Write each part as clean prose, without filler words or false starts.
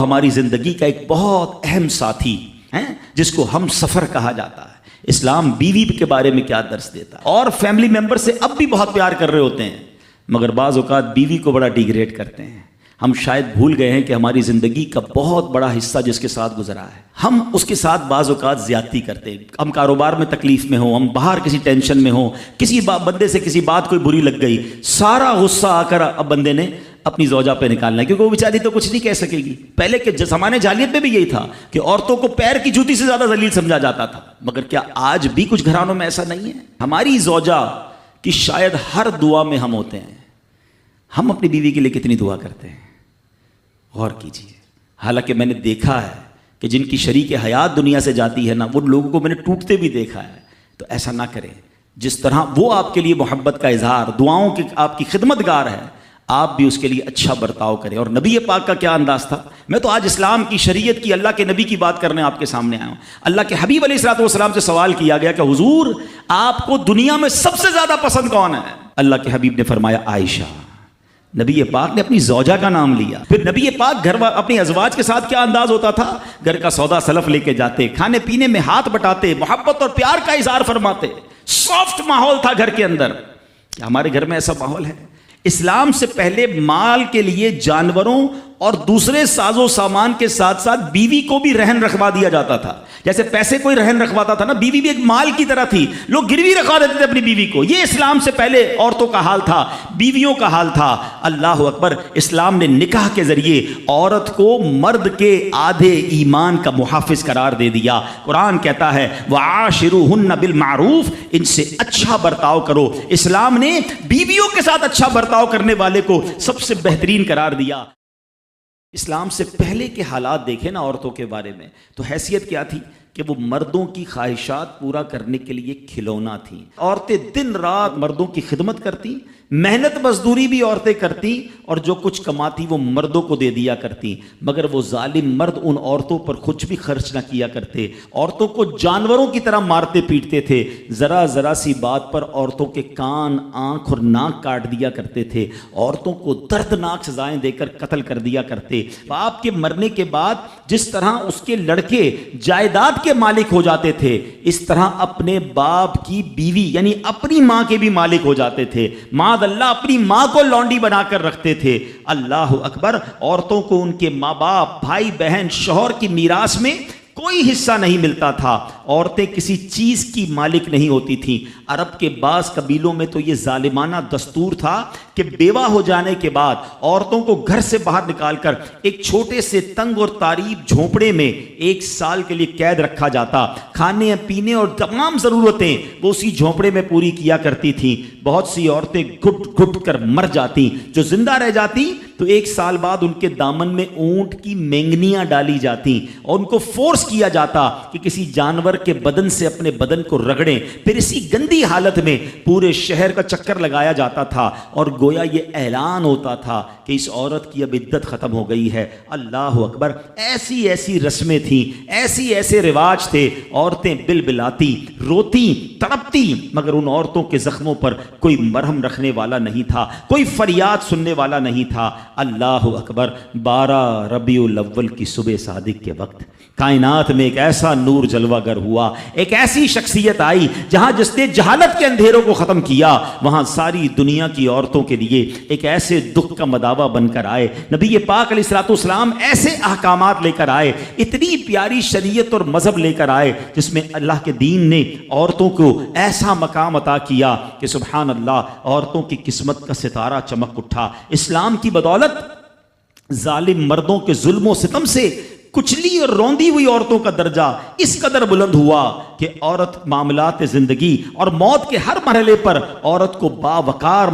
ہماری زندگی کا ایک بہت اہم ساتھی ہے جس کو ہم سفر کہا جاتا ہے۔ اسلام بیوی کے بارے میں کیا درس دیتا ہے؟ اور فیملی ممبر سے اب بھی بہت پیار کر رہے ہوتے ہیں، مگر بعض اوقات بیوی کو بڑا ڈیگریڈ کرتے ہیں۔ ہم شاید بھول گئے ہیں کہ ہماری زندگی کا بہت بڑا حصہ جس کے ساتھ گزرا ہے، ہم اس کے ساتھ بعض اوقات زیادتی کرتے ہیں۔ ہم کاروبار میں تکلیف میں ہوں، ہم باہر کسی ٹینشن میں ہوں، کسی بندے سے کسی بات کوئی بری لگ گئی، سارا غصہ آ کر اب بندے نے اپنی زوجہ پہ نکالنا ہے، کیونکہ وہ بیچاری تو کچھ نہیں کہہ سکے گی۔ پہلے کے زمانے جاہلیت میں بھی یہی تھا کہ عورتوں کو پیر کی جوتی سے زیادہ ذلیل سمجھا جاتا تھا، مگر کیا آج بھی کچھ گھرانوں میں ایسا نہیں ہے؟ ہماری زوجہ کی شاید ہر دعا میں ہم ہوتے ہیں۔ ہم اپنی بیوی کے لیے کتنی دعا کرتے ہیں، غور کیجیے۔ حالانکہ میں نے دیکھا ہے کہ جن کی شریک حیات دنیا سے جاتی ہے نا، وہ لوگوں کو میں نے ٹوٹتے بھی دیکھا ہے۔ تو ایسا نہ کریں، جس طرح وہ آپ کے لیے محبت کا اظہار، دعاؤں کی آپ کی خدمت گار ہے، آپ بھی اس کے لیے اچھا برتاؤ کریں۔ اور نبی پاک کا کیا انداز تھا؟ میں تو آج اسلام کی شریعت کی، اللہ کے نبی کی بات کرنے آپ کے سامنے آیا ہوں۔ اللہ کے حبیب علیہ الصلوۃ والسلام سے سوال کیا گیا کہ حضور آپ کو دنیا میں سب سے زیادہ پسند کون ہے؟ اللہ کے حبیب نے فرمایا عائشہ۔ نبی پاک نے اپنی زوجہ کا نام لیا۔ پھر نبی پاک گھر اپنی ازواج کے ساتھ کیا انداز ہوتا تھا؟ گھر کا سودا سلف لے کے جاتے، کھانے پینے میں ہاتھ بٹاتے، محبت اور پیار کا اظہار فرماتے، سافٹ ماحول تھا گھر کے اندر۔ کیا ہمارے گھر میں ایسا ماحول ہے؟ اسلام سے پہلے مال کے لیے جانوروں اور دوسرے ساز و سامان کے ساتھ ساتھ بیوی کو بھی رہن رکھوا دیا جاتا تھا۔ جیسے پیسے کوئی رہن رکھواتا تھا نا، بیوی بھی ایک مال کی طرح تھی، لوگ گروی رکھوا دیتے تھے اپنی بیوی کو۔ یہ اسلام سے پہلے عورتوں کا حال تھا، بیویوں کا حال تھا۔ اللہ اکبر! اسلام نے نکاح کے ذریعے عورت کو مرد کے آدھے ایمان کا محافظ قرار دے دیا۔ قرآن کہتا ہے وَعَاشِرُوهُنَّ بِالْمَعْرُوفِ، ان سے اچھا برتاؤ کرو۔ اسلام نے بیویوں کے ساتھ اچھا برتاؤ کرنے والے کو سب سے بہترین قرار دیا۔ اسلام سے پہلے کے حالات دیکھیں نا عورتوں کے بارے میں، تو حیثیت کیا تھی کہ وہ مردوں کی خواہشات پورا کرنے کے لیے کھلونا تھیں۔ عورتیں دن رات مردوں کی خدمت کرتی، محنت مزدوری بھی عورتیں کرتی، اور جو کچھ کماتی وہ مردوں کو دے دیا کرتی، مگر وہ ظالم مرد ان عورتوں پر کچھ بھی خرچ نہ کیا کرتے، عورتوں کو جانوروں کی طرح مارتے پیٹتے تھے۔ ذرا ذرا سی بات پر عورتوں کے کان، آنکھ اور ناک کاٹ دیا کرتے تھے، عورتوں کو دردناک سزائیں دے کر قتل کر دیا کرتے۔ باپ کے مرنے کے بعد جس طرح اس کے لڑکے جائیداد کے مالک ہو جاتے تھے، اس طرح اپنے باپ کی بیوی یعنی اپنی ماں کے بھی مالک ہو جاتے تھے۔ معاذ اللہ اپنی ماں کو لونڈی بنا کر رکھتے تھے۔ اللہ اکبر! عورتوں کو ان کے ماں باپ، بھائی بہن، شوہر کی میراث میں کوئی حصہ نہیں ملتا تھا۔ عورتیں کسی چیز کی مالک نہیں ہوتی تھیں۔ عرب کے بعض قبیلوں میں تو یہ ظالمانہ دستور تھا کہ بیوہ ہو جانے کے بعد عورتوں کو گھر سے باہر نکال کر ایک چھوٹے سے تنگ اور تاریب جھونپڑے میں 1 سال کے لیے قید رکھا جاتا۔ کھانے پینے اور تمام ضرورتیں وہ اسی جھونپڑے میں پوری کیا کرتی تھیں۔ بہت سی عورتیں گھٹ گھٹ کر مر جاتی، جو زندہ رہ جاتی تو 1 سال بعد ان کے دامن میں اونٹ کی مینگنیاں ڈالی جاتی اور ان کو فورس کیا جاتا کہ کسی جانور کے بدن سے اپنے بدن کو رگڑیں۔ پھر اسی گندی حالت میں پورے شہر کا چکر لگایا جاتا تھا اور گویا یہ اعلان ہوتا تھا کہ اس عورت کی اب عدت ختم ہو گئی ہے۔ اللہ اکبر! ایسی ایسی رسمیں تھیں، ایسے رواج تھے۔ عورتیں بلبلاتی، روتی، تڑپتی، مگر ان عورتوں کے زخموں پر کوئی مرہم رکھنے والا نہیں تھا، کوئی فریاد سننے والا نہیں تھا۔ اللہ اکبر! 12 ربیع الاول کی صبح صادق کے وقت کائنات میں ایک ایسا نور جلوہ گر ہوا، ایک ایسی شخصیت آئی جہاں جس نے جہالت کے اندھیروں کو ختم کیا، وہاں ساری دنیا کی عورتوں کے لیے ایک ایسے دکھ کا مداوا بن کر آئے۔ نبی پاک علیہ الصلوۃ والسلام ایسے احکامات لے کر آئے، اتنی پیاری شریعت اور مذہب لے کر آئے جس میں اللہ کے دین نے عورتوں کو ایسا مقام عطا کیا کہ سبحان اللہ، عورتوں کی قسمت کا ستارہ چمک اٹھا۔ اسلام کی بدولت ظالم مردوں کے ظلم و ستم سے کچلی اور روندی ہوئی عورتوں کا درجہ اس قدر بلند ہوا کہ عورت معاملات زندگی اور موت کے ہر مرحلے پر عورت کو باوقار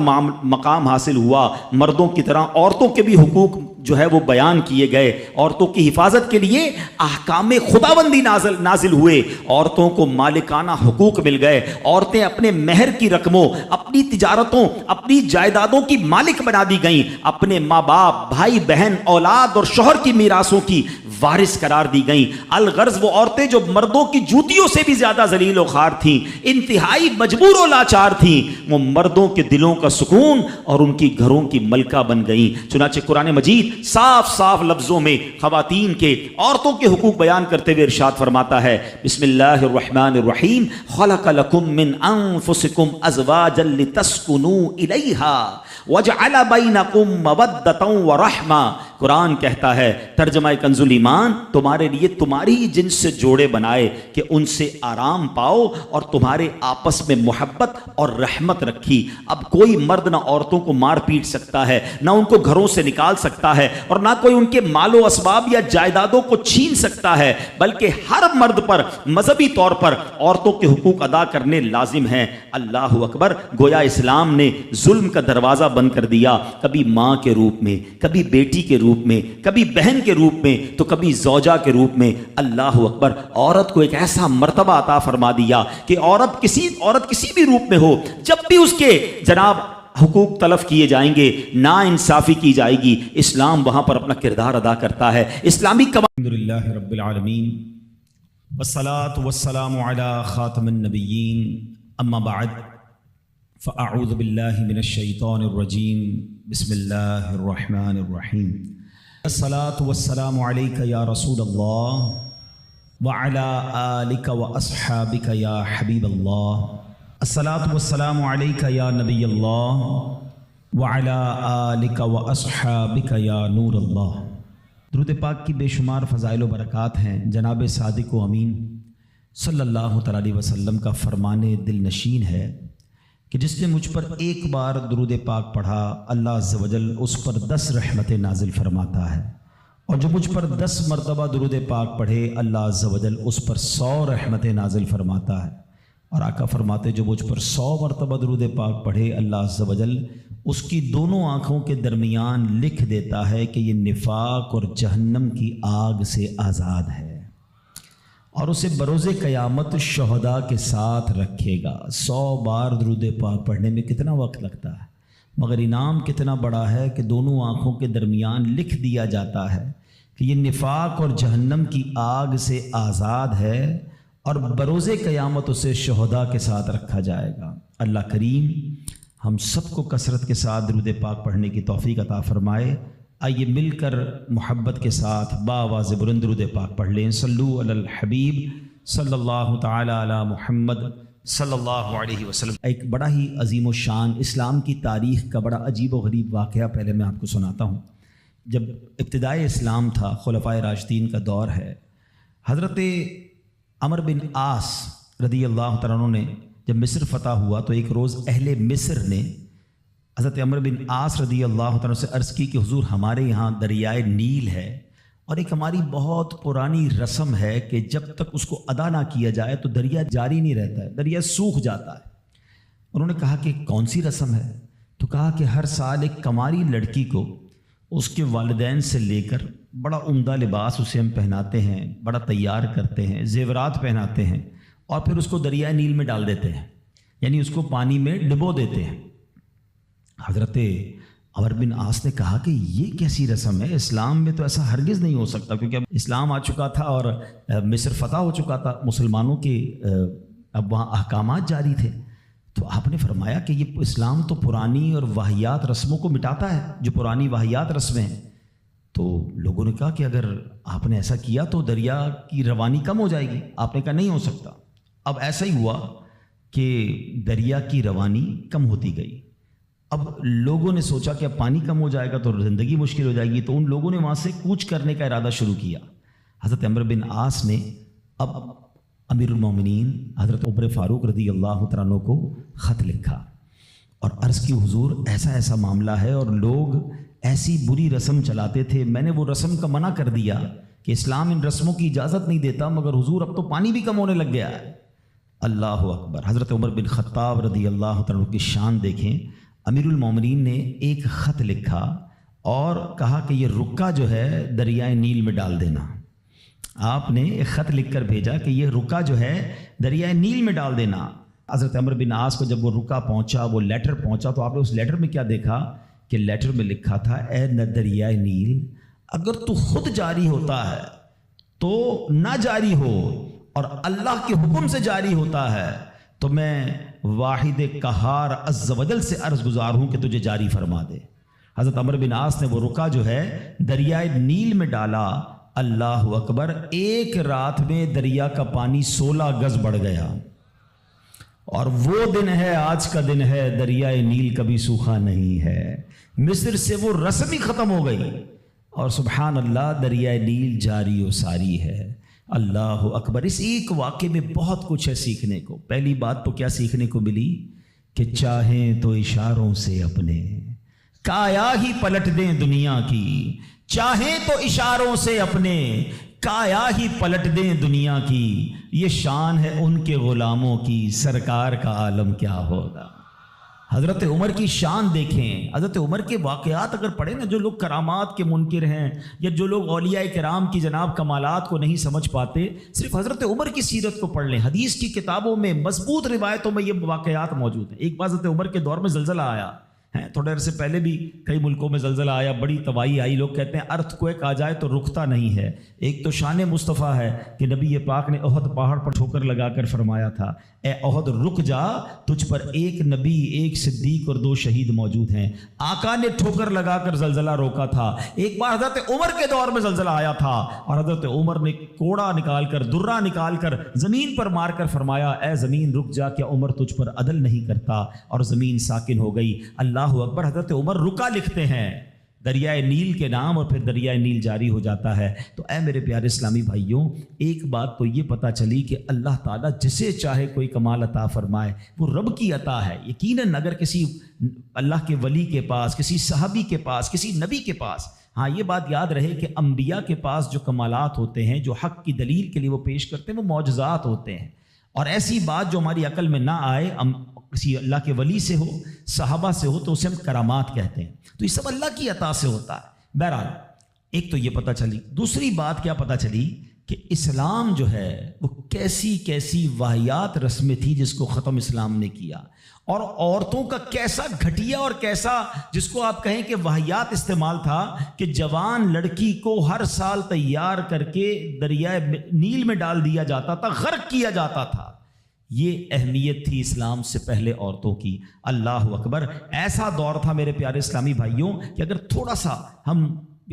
مقام حاصل ہوا۔ مردوں کی طرح عورتوں کے بھی حقوق جو ہے وہ بیان کیے گئے، عورتوں کی حفاظت کے لیے احکام خداوندی نازل ہوئے، عورتوں کو مالکانہ حقوق مل گئے، عورتیں اپنے مہر کی رقموں، اپنی تجارتوں، اپنی جائیدادوں کی مالک بنا دی گئیں، اپنے ماں باپ، بھائی بہن، اولاد اور شوہر کی میراثوں کی وارث قرار دی گئیں۔ الغرض وہ عورتیں جو مردوں کی جوتیوں سے بھی زیادہ ذلیل و خوار تھیں، انتہائی مجبور و لاچار تھیں، وہ مردوں کے دلوں کا سکون اور ان کی گھروں کی ملکہ بن گئیں۔ چنانچہ قرآن مجید صاف صاف لفظوں میں خواتین کے، عورتوں کے حقوق بیان کرتے ہوئے ارشاد فرماتا ہے، بسم اللہ الرحمن الرحیم، خلق لکم من انفسکم ازواجا لتسکنوا الیہا وجعل بینکم مودۃ ورحمہ۔ قرآن کہتا ہے، ترجمہ کنز الایمان، تمہارے لیے تمہاری ہی جنس سے جوڑے بنائے کہ ان سے آرام پاؤ اور تمہارے آپس میں محبت اور رحمت رکھی۔ اب کوئی مرد نہ عورتوں کو مار پیٹ سکتا ہے، نہ ان کو گھروں سے نکال سکتا ہے، اور نہ کوئی ان کے مال و اسباب یا جائیدادوں کو چھین سکتا ہے، بلکہ ہر مرد پر مذہبی طور پر عورتوں کے حقوق ادا کرنے لازم ہیں۔ اللہ اکبر! گویا اسلام نے ظلم کا دروازہ بند کر دیا، کبھی ماں کے روپ میں، کبھی بیٹی کے روپ میں، کبھی بہن کے روپ میں، تو کبھی زوجہ کے روپ میں۔ اللہ اکبر! عورت کو ایک ایسا مرتبہ عطا فرما دیا کہ عورت کسی بھی روپ میں ہو، جب بھی اس کے جناب حقوق تلف کیے جائیں گے، نا انصافی کی جائے گی، اسلام وہاں پر اپنا کردار ادا کرتا ہے۔ اسلامی الحمدللہ رب العالمین والصلاة والسلام علی خاتم النبیین، اما بعد فاعوذ باللہ من الشیطان الرجیم، بسم اللہ الرحمن الرحیم۔ الصلاة والسلام علیک یا رسول اللہ وعلی آلک واصحابک یا حبیب اللہ۔ الصلاة والسلام علیک یا نبی اللہ وعلی آلک واصحابک یا نور اللہ۔ درود پاک کی بے شمار فضائل و برکات ہیں۔ جناب صادق و امین صلی اللہ تعالی علیہ وسلم کا فرمان دل نشین ہے کہ جس نے مجھ پر ایک بار درود پاک پڑھا، اللہ عز و جل اس پر 10 رحمتیں نازل فرماتا ہے، اور جو مجھ پر 10 مرتبہ درود پاک پڑھے، اللہ عز و جل اس پر 100 رحمتیں نازل فرماتا ہے۔ اور آقا فرماتے، جو مجھ پر 100 مرتبہ درود پاک پڑھے، اللہ عز و جل اس کی دونوں آنکھوں کے درمیان لکھ دیتا ہے کہ یہ نفاق اور جہنم کی آگ سے آزاد ہے، اور اسے بروز قیامت شہداء کے ساتھ رکھے گا۔ 100 بار درود پاک پڑھنے میں کتنا وقت لگتا ہے، مگر انعام کتنا بڑا ہے کہ دونوں آنکھوں کے درمیان لکھ دیا جاتا ہے کہ یہ نفاق اور جہنم کی آگ سے آزاد ہے، اور بروز قیامت اسے شہداء کے ساتھ رکھا جائے گا۔ اللہ کریم ہم سب کو کثرت کے ساتھ درود پاک پڑھنے کی توفیق عطا فرمائے۔ آئیے مل کر محبت کے ساتھ بآواز بلند درود پاک پڑھ لیں۔ صلو علی الحبیب صلی اللہ تعالی علی محمد صلی اللہ علیہ وسلم۔ ایک بڑا ہی عظیم و شان اسلام کی تاریخ کا بڑا عجیب و غریب واقعہ پہلے میں آپ کو سناتا ہوں۔ جب ابتدائے اسلام تھا، خلفائے راشدین کا دور ہے، حضرت عمر بن عاص رضی اللہ تعالیٰ عنہ نے جب مصر فتح ہوا تو ایک روز اہل مصر نے حضرت عمر بن عاص رضی اللہ تعالیٰ سے عرض کی کہ حضور، ہمارے یہاں دریائے نیل ہے، اور ایک ہماری بہت پرانی رسم ہے کہ جب تک اس کو ادا نہ کیا جائے تو دریا جاری نہیں رہتا ہے، دریا سوکھ جاتا ہے۔ انہوں نے کہا کہ کون سی رسم ہے؟ تو کہا کہ ہر سال ایک کماری لڑکی کو اس کے والدین سے لے کر بڑا عمدہ لباس اسے ہم پہناتے ہیں، بڑا تیار کرتے ہیں، زیورات پہناتے ہیں، اور پھر اس کو دریائے نیل میں ڈال دیتے ہیں، یعنی اس کو پانی میں ڈبو دیتے ہیں۔ حضرت عمر بن عاص نے کہا کہ یہ کیسی رسم ہے؟ اسلام میں تو ایسا ہرگز نہیں ہو سکتا، کیونکہ اب اسلام آ چکا تھا اور مصر فتح ہو چکا تھا، مسلمانوں کے اب وہاں احکامات جاری تھے۔ تو آپ نے فرمایا کہ یہ اسلام تو پرانی اور واہیات رسموں کو مٹاتا ہے، جو پرانی واہیات رسمیں ہیں۔ تو لوگوں نے کہا کہ اگر آپ نے ایسا کیا تو دریا کی روانی کم ہو جائے گی۔ آپ نے کہا نہیں ہو سکتا۔ اب ایسا ہی ہوا کہ دریا کی روانی کم ہوتی گئی۔ اب لوگوں نے سوچا کہ اب پانی کم ہو جائے گا تو زندگی مشکل ہو جائے گی، تو ان لوگوں نے وہاں سے کوچ کرنے کا ارادہ شروع کیا۔ حضرت عمر بن عاص نے اب امیر المومنین حضرت عمر فاروق رضی اللہ تعالیٰ عنہ کو خط لکھا اور عرض کی، حضور ایسا ایسا معاملہ ہے اور لوگ ایسی بری رسم چلاتے تھے، میں نے وہ رسم کا منع کر دیا کہ اسلام ان رسموں کی اجازت نہیں دیتا، مگر حضور اب تو پانی بھی کم ہونے لگ گیا ہے۔ اللہ اکبر! حضرت عمر بن خطاب رضی اللہ تعالیٰ عنہ کی شان دیکھیں۔ امیر المومنین نے ایک خط لکھا اور کہا کہ یہ رکا جو ہے دریائے نیل میں ڈال دینا۔ آپ نے ایک خط لکھ کر بھیجا کہ یہ رکا جو ہے دریائے نیل میں ڈال دینا۔ حضرت عمر بن عاص کو جب وہ رکا پہنچا، وہ لیٹر پہنچا، تو آپ نے اس لیٹر میں کیا دیکھا کہ لیٹر میں لکھا تھا، اے دریائے نیل، اگر تو خود جاری ہوتا ہے تو نہ جاری ہو، اور اللہ کے حکم سے جاری ہوتا ہے تو میں واحد قہار عز و جل سے عرض گزار ہوں کہ تجھے جاری فرما دے۔ حضرت عمرو بن عاص نے وہ رکا جو ہے دریائے نیل میں ڈالا، اللہ اکبر، ایک رات میں دریا کا پانی 16 گز بڑھ گیا، اور وہ دن ہے، آج کا دن ہے، دریائے نیل کبھی سوکھا نہیں ہے۔ مصر سے وہ رسم ہی ختم ہو گئی، اور سبحان اللہ دریائے نیل جاری و ساری ہے۔ اللہ اکبر۔ اس ایک واقعے میں بہت کچھ ہے سیکھنے کو۔ پہلی بات تو کیا سیکھنے کو ملی کہ چاہیں تو اشاروں سے اپنے کایا ہی پلٹ دیں دنیا کی، چاہیں تو اشاروں سے اپنے کایا ہی پلٹ دیں دنیا کی، یہ شان ہے ان کے غلاموں کی، سرکار کا عالم کیا ہوگا۔ حضرت عمر کی شان دیکھیں، حضرت عمر کے واقعات اگر پڑھیں نا، جو لوگ کرامات کے منکر ہیں یا جو لوگ اولیاء کرام کی جناب کمالات کو نہیں سمجھ پاتے، صرف حضرت عمر کی سیرت کو پڑھ لیں۔ حدیث کی کتابوں میں مضبوط روایتوں میں یہ واقعات موجود ہیں۔ ایک بار حضرت عمر کے دور میں زلزلہ آیا ہے، تھوڑے عرصے پہلے بھی کئی ملکوں میں زلزلہ آیا، بڑی تباہی آئی، لوگ کہتے ہیں ارتھ کویک آ جائے تو رکتا نہیں ہے۔ ایک تو شان مصطفیٰ ہے کہ نبی پاک نے احد پہاڑ پر ٹھوکر لگا کر فرمایا تھا، اے احد رک جا، تجھ پر ایک نبی، ایک صدیق اور 2 شہید موجود ہیں۔ آقا نے ٹھوکر لگا کر زلزلہ روکا تھا۔ ایک بار حضرت عمر کے دور میں زلزلہ آیا تھا، اور حضرت عمر نے کوڑا نکال کر، درہ نکال کر زمین پر مار کر فرمایا، اے زمین رک جا، کیا عمر تجھ پر عدل نہیں کرتا؟ اور زمین ساکن ہو گئی۔ اللہ اکبر۔ حضرت عمر رکا لکھتے ہیں دریائے نیل کے نام، اور پھر دریائے نیل جاری ہو جاتا ہے۔ تو اے میرے پیارے اسلامی بھائیوں، ایک بات تو یہ پتہ چلی کہ اللہ تعالیٰ جسے چاہے کوئی کمال عطا فرمائے، وہ رب کی عطا ہے۔ یقیناً اگر کسی اللہ کے ولی کے پاس، کسی صحابی کے پاس، کسی نبی کے پاس، ہاں یہ بات یاد رہے کہ انبیاء کے پاس جو کمالات ہوتے ہیں، جو حق کی دلیل کے لیے وہ پیش کرتے ہیں، وہ معجزات ہوتے ہیں، اور ایسی بات جو ہماری عقل میں نہ آئے، کسی اللہ کے ولی سے ہو، صحابہ سے ہو، تو اسے ہم کرامات کہتے ہیں۔ تو یہ سب اللہ کی عطا سے ہوتا ہے۔ بہرحال ایک تو یہ پتہ چلی، دوسری بات کیا پتہ چلی کہ اسلام جو ہے وہ کیسی کیسی واہیات رسمیں تھی جس کو ختم اسلام نے کیا، اور عورتوں کا کیسا گھٹیا اور کیسا جس کو آپ کہیں کہ واہیات استعمال تھا کہ جوان لڑکی کو ہر سال تیار کر کے دریائے نیل میں ڈال دیا جاتا تھا، غرق کیا جاتا تھا۔ یہ اہمیت تھی اسلام سے پہلے عورتوں کی۔ اللہ اکبر۔ ایسا دور تھا میرے پیارے اسلامی بھائیوں کہ اگر تھوڑا سا ہم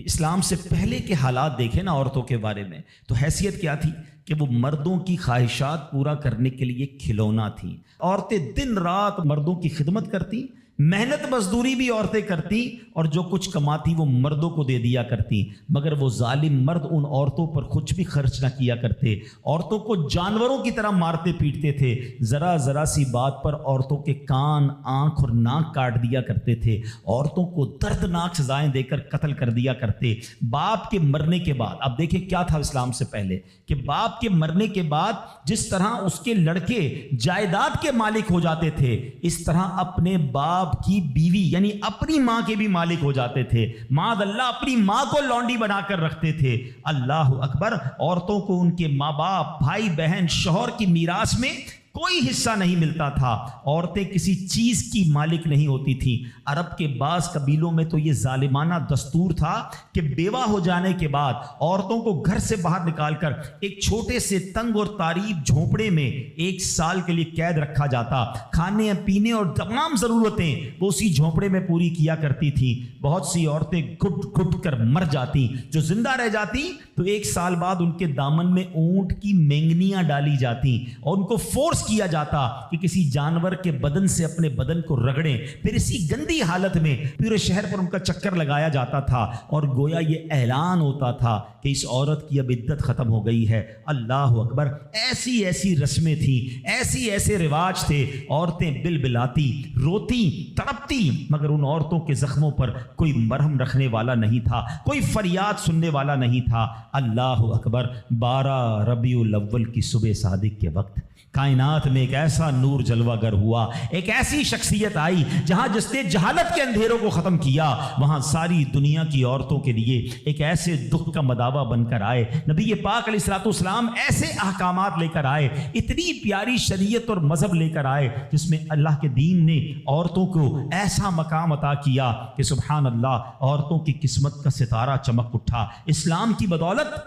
اسلام سے پہلے کے حالات دیکھیں نا عورتوں کے بارے میں، تو حیثیت کیا تھی کہ وہ مردوں کی خواہشات پورا کرنے کے لیے کھلونا تھی۔ عورتیں دن رات مردوں کی خدمت کرتی، محنت مزدوری بھی عورتیں کرتی، اور جو کچھ کماتی وہ مردوں کو دے دیا کرتی، مگر وہ ظالم مرد ان عورتوں پر کچھ بھی خرچ نہ کیا کرتے، عورتوں کو جانوروں کی طرح مارتے پیٹتے تھے، ذرا ذرا سی بات پر عورتوں کے کان، آنکھ اور ناک کاٹ دیا کرتے تھے، عورتوں کو دردناک سزائیں دے کر قتل کر دیا کرتے۔ باپ کے مرنے کے بعد، اب دیکھیں کیا تھا اسلام سے پہلے کہ باپ کے مرنے کے بعد جس طرح اس کے لڑکے جائیداد کے مالک ہو جاتے تھے، اس طرح اپنے باپ کی بیوی یعنی اپنی ماں کے بھی مالک ہو جاتے تھے۔ معاذ اللہ اپنی ماں کو لونڈی بنا کر رکھتے تھے۔ اللہ اکبر۔ عورتوں کو ان کے ماں باپ، بھائی بہن، شوہر کی میراث میں کوئی حصہ نہیں ملتا تھا۔ عورتیں کسی چیز کی مالک نہیں ہوتی تھیں۔ عرب کے بعض قبیلوں میں تو یہ ظالمانہ دستور تھا کہ بیوہ ہو جانے کے بعد عورتوں کو گھر سے باہر نکال کر ایک چھوٹے سے تنگ اور تاریب جھونپڑے میں 1 سال کے لیے قید رکھا جاتا۔ کھانے پینے اور تمام ضرورتیں وہ اسی جھونپڑے میں پوری کیا کرتی تھیں۔ بہت سی عورتیں گھٹ گھٹ کر مر جاتی، جو زندہ رہ جاتی تو 1 سال بعد ان کے دامن میں اونٹ کی مینگنیاں ڈالی جاتی اور ان کو فورس کیا جاتا کہ کسی جانور کے بدن سے اپنے بدن کو رگڑیں، پھر اسی گندی حالت میں پورے شہر پر ان کا چکر لگایا جاتا تھا، اور گویا یہ اعلان ہوتا تھا کہ اس عورت کی اب عدت ختم ہو گئی ہے۔ اللہ اکبر۔ ایسی ایسی رسمیں تھیں، ایسے رواج تھے۔ عورتیں بلبلاتی، روتی، تڑپتی، مگر ان عورتوں کے زخموں پر کوئی مرہم رکھنے والا نہیں تھا، کوئی فریاد سننے والا نہیں تھا۔ اللہ اکبر۔ 12 ربیع الاول کی صبح صادق کے وقت کائنات میں ایک ایسا نور جلوہ گر ہوا، ایک ایسی شخصیت آئی جہاں جس نے جہالت کے اندھیروں کو ختم کیا، وہاں ساری دنیا کی عورتوں کے لیے ایک ایسے دکھ کا مداوا بن کر آئے۔ نبی پاک علیہ الصلوۃ والسلام ایسے احکامات لے کر آئے، اتنی پیاری شریعت اور مذہب لے کر آئے جس میں اللہ کے دین نے عورتوں کو ایسا مقام عطا کیا کہ سبحان اللہ، عورتوں کی قسمت کا ستارہ چمک اٹھا۔ اسلام کی بدولت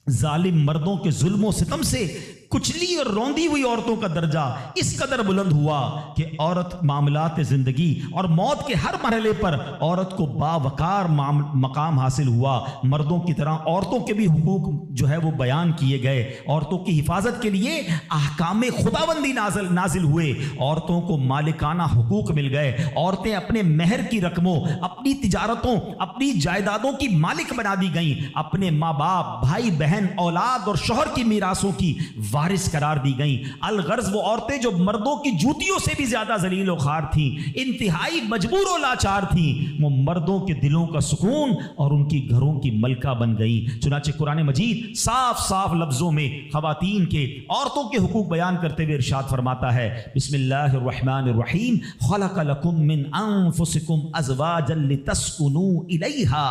ظالم مردوں کے ظلم و ستم سے کچلی اور روندی ہوئی عورتوں کا درجہ اس قدر بلند ہوا کہ عورت معاملات زندگی اور موت کے ہر مرحلے پر عورت کو باوقار مقام حاصل ہوا۔ مردوں کی طرح عورتوں کے بھی حقوق جو ہے وہ بیان کیے گئے، عورتوں کی حفاظت کے لیے احکام خداوندی نازل ہوئے، عورتوں کو مالکانہ حقوق مل گئے، عورتیں اپنے مہر کی رقموں، اپنی تجارتوں، اپنی جائیدادوں کی مالک بنا دی گئیں، اپنے ماں باپ، بھائی بہن، اولاد اور شوہر کی میراثوں کی وارث قرار دی گئیں۔ الغرض وہ عورتیں جو مردوں کی جوتیوں سے بھی زیادہ ذلیل و خوار تھیں، انتہائی مجبور و لاچار تھیں، وہ مردوں کے دلوں کا سکون اور ان کی گھروں کی ملکہ بن گئیں۔ چنانچہ قرآن مجید صاف صاف لفظوں میں خواتین کے، عورتوں کے حقوق بیان کرتے ہوئے ارشاد فرماتا ہے، بسم اللہ الرحمن الرحیم، خلق لکم من انفسکم ازواجا لتسکنوا الیہا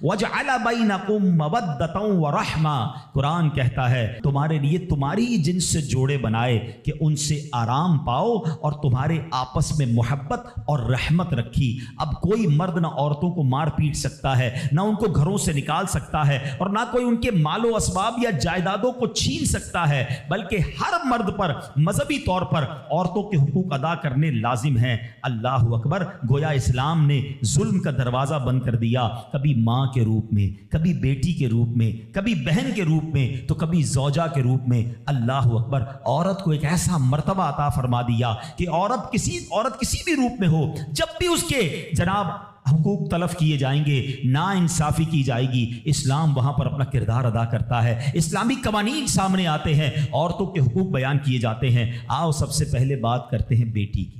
وجعل بینکم مودۃ ورحمہ۔ قرآن کہتا ہے تمہارے لیے تمہاری جن سے جوڑے بنائے کہ ان سے آرام پاؤ اور تمہارے آپس میں محبت اور رحمت رکھی۔ اب کوئی مرد نہ عورتوں کو مار پیٹ سکتا ہے، نہ ان کو گھروں سے نکال سکتا ہے، اور نہ کوئی ان کے مال و اسباب یا جائیدادوں کو چھین سکتا ہے، بلکہ ہر مرد پر مذہبی طور پر عورتوں کے حقوق ادا کرنے لازم ہیں۔ اللہ اکبر! گویا اسلام نے ظلم کا دروازہ بند کر دیا، کبھی ماں کے روپ میں، کبھی بیٹی کے روپ میں، کبھی بہن کے روپ میں، تو کبھی زوجہ کے روپ میں۔ اللہ اکبر! عورت کو ایک ایسا مرتبہ عطا فرما دیا کہ عورت کسی بھی روپ میں ہو، جب بھی اس کے جناب حقوق تلف کیے جائیں گے، نا انصافی کی جائے گی، اسلام وہاں پر اپنا کردار ادا کرتا ہے، اسلامی قوانین سامنے آتے ہیں، عورتوں کے حقوق بیان کیے جاتے ہیں۔ آؤ سب سے پہلے بات کرتے ہیں بیٹی کی۔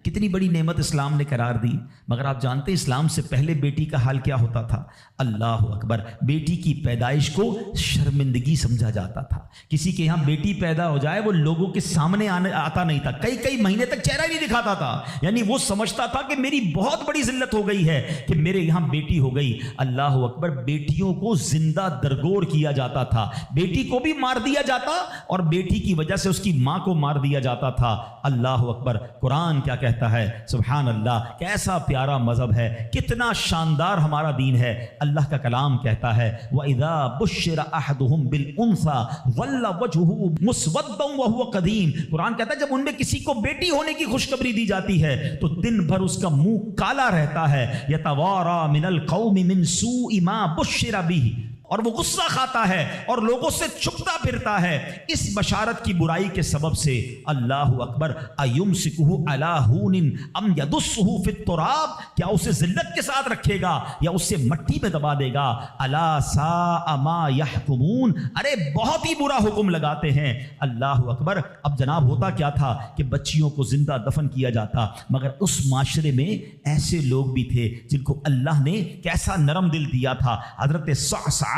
کتنی بڑی نعمت اسلام نے قرار دی، مگر آپ جانتے ہیں اسلام سے پہلے بیٹی کا حال کیا ہوتا تھا؟ اللہ اکبر! بیٹی کی پیدائش کو شرمندگی سمجھا جاتا تھا۔ کسی کے یہاں بیٹی پیدا ہو جائے وہ لوگوں کے سامنے آتا نہیں تھا، کئی مہینے تک چہرہ ہی نہیں دکھاتا تھا، یعنی وہ سمجھتا تھا کہ میری بہت بڑی ذلت ہو گئی ہے کہ میرے یہاں بیٹی ہو گئی۔ اللہ اکبر! بیٹیوں کو زندہ درگور کیا جاتا تھا، بیٹی کو بھی مار دیا جاتا اور بیٹی کی وجہ سے اس کی ماں کو مار دیا جاتا تھا۔ اللہ اکبر! قرآن کیا کہتا ہے؟ سبحان اللہ! کیسا پیارا مذہب ہے، کتنا شاندار ہمارا دین ہے۔ اللہ کا کلام کہتا ہے وَإِذَا بُشِّرَ أَحَدُهُمْ بِالْأُنثَىٰ ظَلَّ وَجْهُهُ مُسْوَدًّا وَهُوَ كَظِيمٌ۔ قرآن کہتا ہے جب ان میں کسی کو بیٹی ہونے کی خوشخبری دی جاتی ہے تو دن بھر اس کا منہ کالا رہتا ہے، يَتَوَارَىٰ مِنَ الْقَوْمِ مِنْ سُوءِ مَا بُشِّرَ بِهِ، اور وہ غصہ کھاتا ہے اور لوگوں سے چھپتا پھرتا ہے اس بشارت کی برائی کے سبب سے۔ اللہ اکبر! ایمسکہ علی ہون ام یدسہ فی التراب، کیا اسے ذلت کے ساتھ رکھے گا یا اسے مٹی میں دبا دے گا؟ الا ساء ما یحکمون، ارے بہت ہی برا حکم لگاتے ہیں۔ اللہ اکبر! اب جناب ہوتا کیا تھا کہ بچیوں کو زندہ دفن کیا جاتا، مگر اس معاشرے میں ایسے لوگ بھی تھے جن کو اللہ نے کیسا نرم دل دیا تھا۔ حضرت صعصع،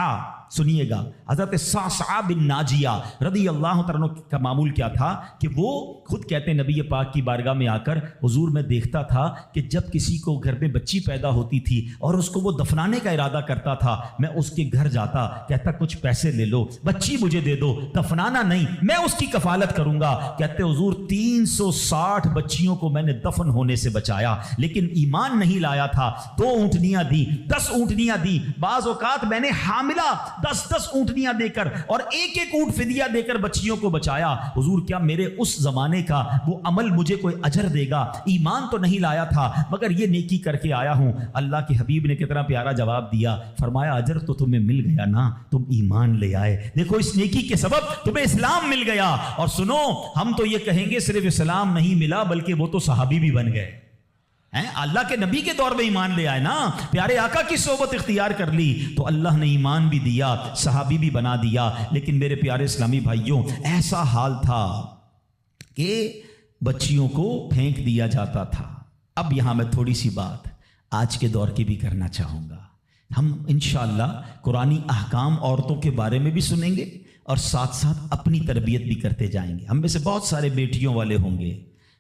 سنیے گا، حضرت صعصع بن ناجیہ رضی اللہ تعالیٰ عنہ کا معمول کیا تھا کہ وہ خود کہتے ہیں نبی پاک کی بارگاہ میں آ کر حضور میں دیکھتا تھا کہ جب کسی کو گھر میں بچی پیدا ہوتی تھی اور اس کو وہ دفنانے کا ارادہ کرتا تھا، میں اس کے گھر جاتا، کہتا کچھ پیسے لے لو، بچی مجھے دے دو، دفنانا نہیں، میں اس کی کفالت کروں گا۔ کہتے حضور 360 بچیوں کو میں نے دفن ہونے سے بچایا، لیکن ایمان نہیں لایا تھا۔ 2 اونٹنیاں دی، 10 اونٹنیاں دی، بعض اوقات میں نے حاملہ 10 اونٹنیاں دے کر اور ایک اونٹ فدیہ دے کر بچیوں کو بچایا۔ حضور کیا میرے اس زمانے کا وہ عمل مجھے کوئی اجر دے گا؟ ایمان تو نہیں لایا تھا مگر یہ نیکی کر کے آیا ہوں۔ اللہ کے حبیب نے کتنا پیارا جواب دیا، فرمایا اجر تو تمہیں مل گیا نا، تم ایمان لے آئے، دیکھو اس نیکی کے سبب تمہیں اسلام مل گیا۔ اور سنو، ہم تو یہ کہیں گے صرف اسلام نہیں ملا بلکہ وہ تو صحابی بھی بن گئے، اللہ کے نبی کے دور میں ایمان لے آئے نا، پیارے آقا کی صحبت اختیار کر لی تو اللہ نے ایمان بھی دیا، صحابی بھی بنا دیا۔ لیکن میرے پیارے اسلامی بھائیوں، ایسا حال تھا کہ بچیوں کو پھینک دیا جاتا تھا۔ اب یہاں میں تھوڑی سی بات آج کے دور کی بھی کرنا چاہوں گا۔ ہم انشاءاللہ قرآنی احکام عورتوں کے بارے میں بھی سنیں گے اور ساتھ ساتھ اپنی تربیت بھی کرتے جائیں گے۔ ہم میں سے بہت سارے بیٹیوں والے ہوں گے،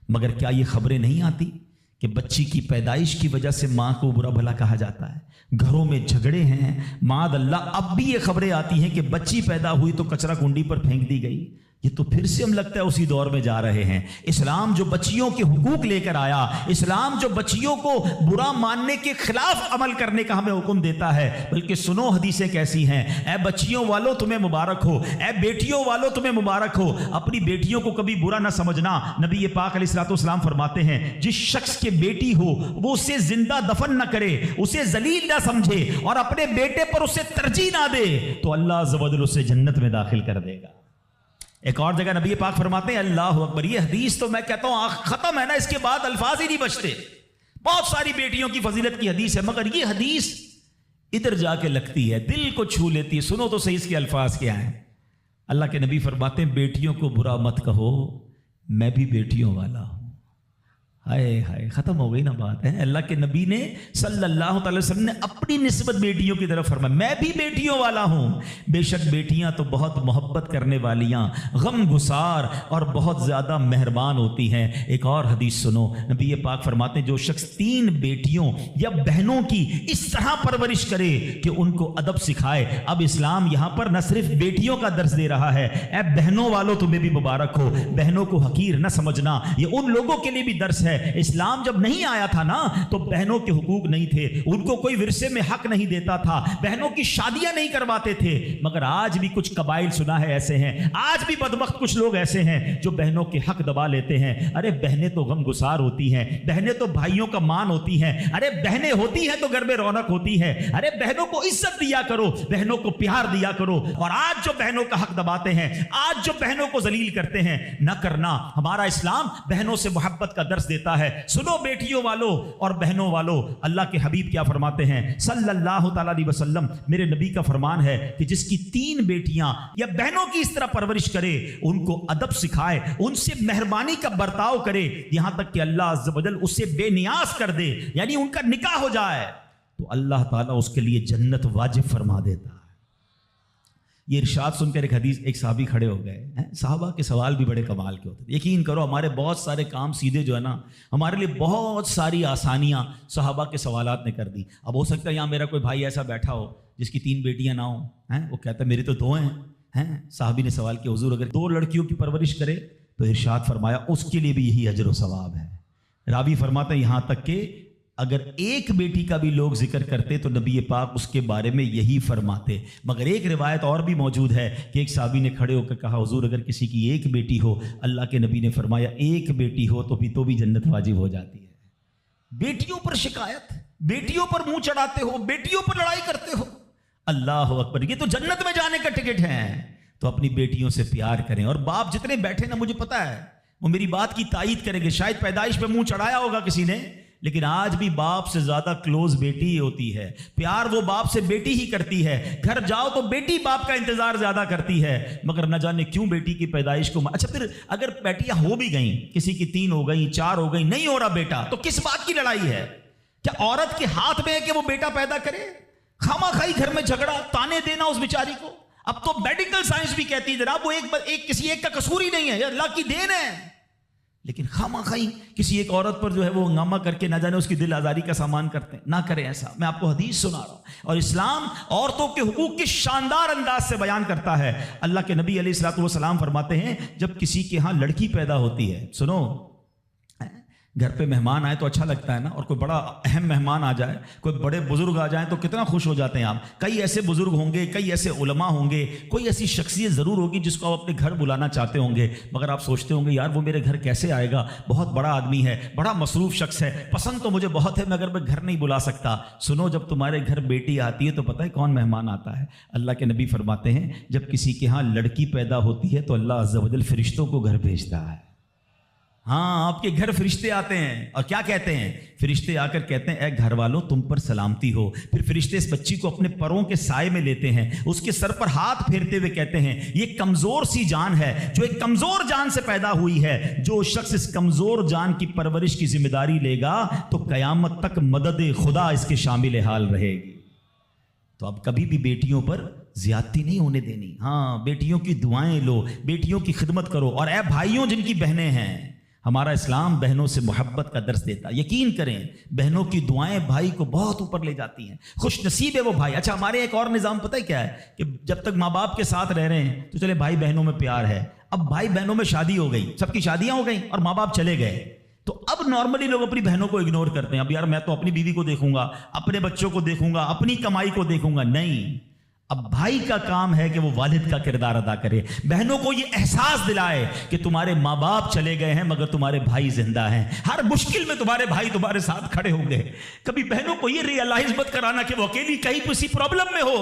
مگر کیا یہ خبریں نہیں آتی کہ بچی کی پیدائش کی وجہ سے ماں کو برا بھلا کہا جاتا ہے، گھروں میں جھگڑے ہیں، معاذ اللہ اب بھی یہ خبریں آتی ہیں کہ بچی پیدا ہوئی تو کچرا کنڈی پر پھینک دی گئی۔ یہ تو پھر سے ہم لگتا ہے اسی دور میں جا رہے ہیں۔ اسلام جو بچیوں کے حقوق لے کر آیا، اسلام جو بچیوں کو برا ماننے کے خلاف عمل کرنے کا ہمیں حکم دیتا ہے، بلکہ سنو حدیثیں کیسی ہیں۔ اے بچیوں والو تمہیں مبارک ہو، اے بیٹیوں والو تمہیں مبارک ہو، اپنی بیٹیوں کو کبھی برا نہ سمجھنا۔ نبی پاک علیہ الصلوۃ والسلام فرماتے ہیں جس شخص کے بیٹی ہو وہ اسے زندہ دفن نہ کرے، اسے ذلیل نہ سمجھے اور اپنے بیٹے پر اسے ترجیح نہ دے تو اللہ عز و جل اسے جنت میں داخل کر دے گا۔ ایک اور جگہ نبی پاک فرماتے ہیں اللہ اکبر، یہ حدیث تو میں کہتا ہوں ختم ہے نا، اس کے بعد الفاظ ہی نہیں بچتے۔ بہت ساری بیٹیوں کی فضیلت کی حدیث ہے، مگر یہ حدیث ادھر جا کے لگتی ہے، دل کو چھو لیتی ہے۔ سنو تو صحیح اس کے الفاظ کیا ہیں۔ اللہ کے نبی فرماتے ہیں بیٹیوں کو برا مت کہو، میں بھی بیٹیوں والا ہوں۔ ہائے ہائے، ختم ہو گئی نا بات ہے۔ اللہ کے نبی نے صلی اللہ تعالی وسلم نے اپنی نسبت بیٹیوں کی طرف فرمایا میں بھی بیٹیوں والا ہوں۔ بے شک بیٹیاں تو بہت محبت کرنے والیاں، غم گسار اور بہت زیادہ مہربان ہوتی ہیں۔ ایک اور حدیث سنو، نبی پاک فرماتے ہیں جو شخص 3 بیٹیوں یا بہنوں کی اس طرح پرورش کرے کہ ان کو ادب سکھائے۔ اب اسلام یہاں پر نہ صرف بیٹیوں کا درس دے رہا ہے، اے بہنوں والوں تمہیں بھی مبارک ہو، بہنوں کو حقیر نہ سمجھنا، یہ ان لوگوں کے لیے بھی درس ہے۔ اسلام جب نہیں آیا تھا نا تو بہنوں کے حقوق نہیں تھے، ان کو کوئی ورثے میں حق نہیں دیتا تھا، بہنوں کی شادیاں نہیں کرواتے تھے۔ مگر آج بھی کچھ قبائل سنا ہے ایسے ہیں، آج بھی بدبخت کچھ لوگ ایسے ہیں جو بہنوں کے حق دبا لیتے ہیں۔ ارے بہنیں تو غم گسار ہوتی ہیں، بہنیں تو بھائیوں کا مان ہوتی ہیں، ارے بہنیں ہوتی ہیں تو گھر میں رونق ہوتی ہے۔ ارے بہنوں کو عزت دیا کرو، بہنوں کو پیار دیا کرو۔ اور آج جو بہنوں کا حق دباتے ہیں، آج جو بہنوں کو ذلیل کرتے ہیں، نہ کرنا۔ ہمارا اسلام بہنوں سے محبت کا درس دیتا ہے۔ سنو بیٹیوں والو اور بہنوں والو، اللہ کے حبیب کیا فرماتے ہیں صلی اللہ تعالی علیہ وسلم، میرے نبی کا فرمان ہے کہ جس کی 3 بیٹیاں یا بہنوں کی اس طرح پرورش کرے، ان کو ادب سکھائے، ان سے مہربانی کا برتاؤ کرے، یہاں تک کہ اللہ عز و جل اسے بے نیاز کر دے، یعنی ان کا نکاح ہو جائے، تو اللہ تعالیٰ اس کے لیے جنت واجب فرما دیتا ہے۔ یہ ارشاد سن کر ایک صحابی کھڑے ہو گئے۔ صحابہ کے سوال بھی بڑے کمال کے ہوتے ہیں۔ یقین کرو ہمارے بہت سارے کام سیدھے جو ہے نا، ہمارے لیے بہت ساری آسانیاں صحابہ کے سوالات نے کر دی۔ اب ہو سکتا ہے یہاں میرا کوئی بھائی ایسا بیٹھا ہو جس کی 3 بیٹیاں نہ ہوں، وہ کہتا ہے میری تو 2 ہیں۔ صحابی نے سوال کیا حضور اگر 2 لڑکیوں کی پرورش کرے تو ارشاد فرمایا اس کے لیے بھی یہی اجر و ثواب ہے۔ راوی فرماتا ہے یہاں تک کہ اگر 1 بیٹی کا بھی لوگ ذکر کرتے تو نبی پاک اس کے بارے میں یہی فرماتے۔ مگر ایک روایت اور بھی موجود ہے کہ ایک صحابی نے کھڑے ہو کر کہا حضور اگر کسی کی 1 بیٹی ہو، اللہ کے نبی نے فرمایا 1 بیٹی ہو تو بھی جنت واجب ہو جاتی ہے۔ بیٹیوں پر شکایت، بیٹیوں پر منہ چڑھاتے ہو، بیٹیوں پر لڑائی کرتے ہو، اللہ اکبر، یہ تو جنت میں جانے کا ٹکٹ ہے۔ تو اپنی بیٹیوں سے پیار کریں۔ اور باپ جتنے بیٹھے نا، مجھے پتا ہے وہ میری بات کی تائید کریں گے، شاید پیدائش پہ منہ چڑھایا ہوگا کسی نے، لیکن آج بھی باپ سے زیادہ کلوز بیٹی ہی ہوتی ہے، پیار وہ باپ سے بیٹی ہی کرتی ہے۔ گھر جاؤ تو بیٹی باپ کا انتظار زیادہ کرتی ہے، مگر نہ جانے کیوں بیٹی کی پیدائش کو اچھا پھر اگر بیٹیاں ہو بھی گئیں، کسی کی 3 ہو گئیں، 4 ہو گئیں، نہیں ہو رہا بیٹا، تو کس بات کی لڑائی ہے؟ کیا عورت کے ہاتھ میں ہے کہ وہ بیٹا پیدا کرے؟ خامہ خائی گھر میں جھگڑا، تانے دینا اس بیچاری کو۔ اب تو میڈیکل سائنس بھی کہتی ہے جناب وہ کسی ایک کا قصور ہی نہیں ہے، یہ اللہ کی دین ہے، لیکن خامہ خائی کسی ایک عورت پر جو ہے وہ ہنگامہ کر کے نہ جانے اس کی دل آزاری کا سامان کرتے ہیں۔ نہ کریں ایسا، میں آپ کو حدیث سنا رہا ہوں، اور اسلام عورتوں کے حقوق کی شاندار انداز سے بیان کرتا ہے۔ اللہ کے نبی علیہ الصلوۃ والسلام فرماتے ہیں جب کسی کے ہاں لڑکی پیدا ہوتی ہے، سنو گھر پہ مہمان آئے تو اچھا لگتا ہے نا، اور کوئی بڑا اہم مہمان آ جائے، کوئی بڑے بزرگ آ جائیں تو کتنا خوش ہو جاتے ہیں آپ۔ کئی ایسے بزرگ ہوں گے، کئی ایسے علماء ہوں گے، کوئی ایسی شخصیت ضرور ہوگی جس کو آپ اپنے گھر بلانا چاہتے ہوں گے، مگر آپ سوچتے ہوں گے یار وہ میرے گھر کیسے آئے گا، بہت بڑا آدمی ہے، بڑا مصروف شخص ہے، پسند تو مجھے بہت ہے مگر میں گھر نہیں بلا سکتا۔ سنو جب تمہارے گھر بیٹی آتی ہے تو پتہ ہے کون مہمان آتا ہے؟ اللہ کے نبی فرماتے ہیں جب کسی کے ہاں لڑکی پیدا ہوتی ہے تو اللہ عز و جل فرشتوں کو گھر بھیجتا ہے۔ ہاں آپ کے گھر فرشتے آتے ہیں، اور کیا کہتے ہیں؟ فرشتے آ کر کہتے ہیں اے گھر والوں تم پر سلامتی ہو۔ پھر فرشتے اس بچی کو اپنے پروں کے سائے میں لیتے ہیں، اس کے سر پر ہاتھ پھیرتے ہوئے کہتے ہیں یہ کمزور سی جان ہے جو ایک کمزور جان سے پیدا ہوئی ہے، جو شخص اس کمزور جان کی پرورش کی ذمہ داری لے گا تو قیامت تک مدد خدا اس کے شامل حال رہے گی۔ تو اب کبھی بھی بیٹیوں پر زیادتی نہیں ہونے دینی۔ ہاں بیٹیوں کی دعائیں لو، بیٹیوں کی خدمت کرو، اور اے بھائیوں جن کی بہنیں ہیں، ہمارا اسلام بہنوں سے محبت کا درس دیتا ہے۔ یقین کریں بہنوں کی دعائیں بھائی کو بہت اوپر لے جاتی ہیں، خوش نصیب ہے وہ بھائی۔ اچھا ہمارے ایک اور نظام پتہ ہے کیا ہے کہ جب تک ماں باپ کے ساتھ رہ رہے ہیں تو چلے بھائی بہنوں میں پیار ہے، اب بھائی بہنوں میں شادی ہو گئی, سب کی شادیاں ہو گئی اور ماں باپ چلے گئے, تو اب نارملی لوگ اپنی بہنوں کو اگنور کرتے ہیں. اب یار میں تو اپنی بیوی کو دیکھوں گا, اپنے بچوں کو دیکھوں گا, اپنی کمائی کو دیکھوں گا. نہیں, اب بھائی کا کام ہے کہ وہ والد کا کردار ادا کرے, بہنوں کو یہ احساس دلائے کہ تمہارے ماں باپ چلے گئے ہیں مگر تمہارے بھائی زندہ ہیں, ہر مشکل میں تمہارے بھائی تمہارے ساتھ کھڑے ہوں گے. کبھی بہنوں کو یہ ریئلائز مت کرانا کہ وہ اکیلی کہیں کسی پرابلم میں ہو,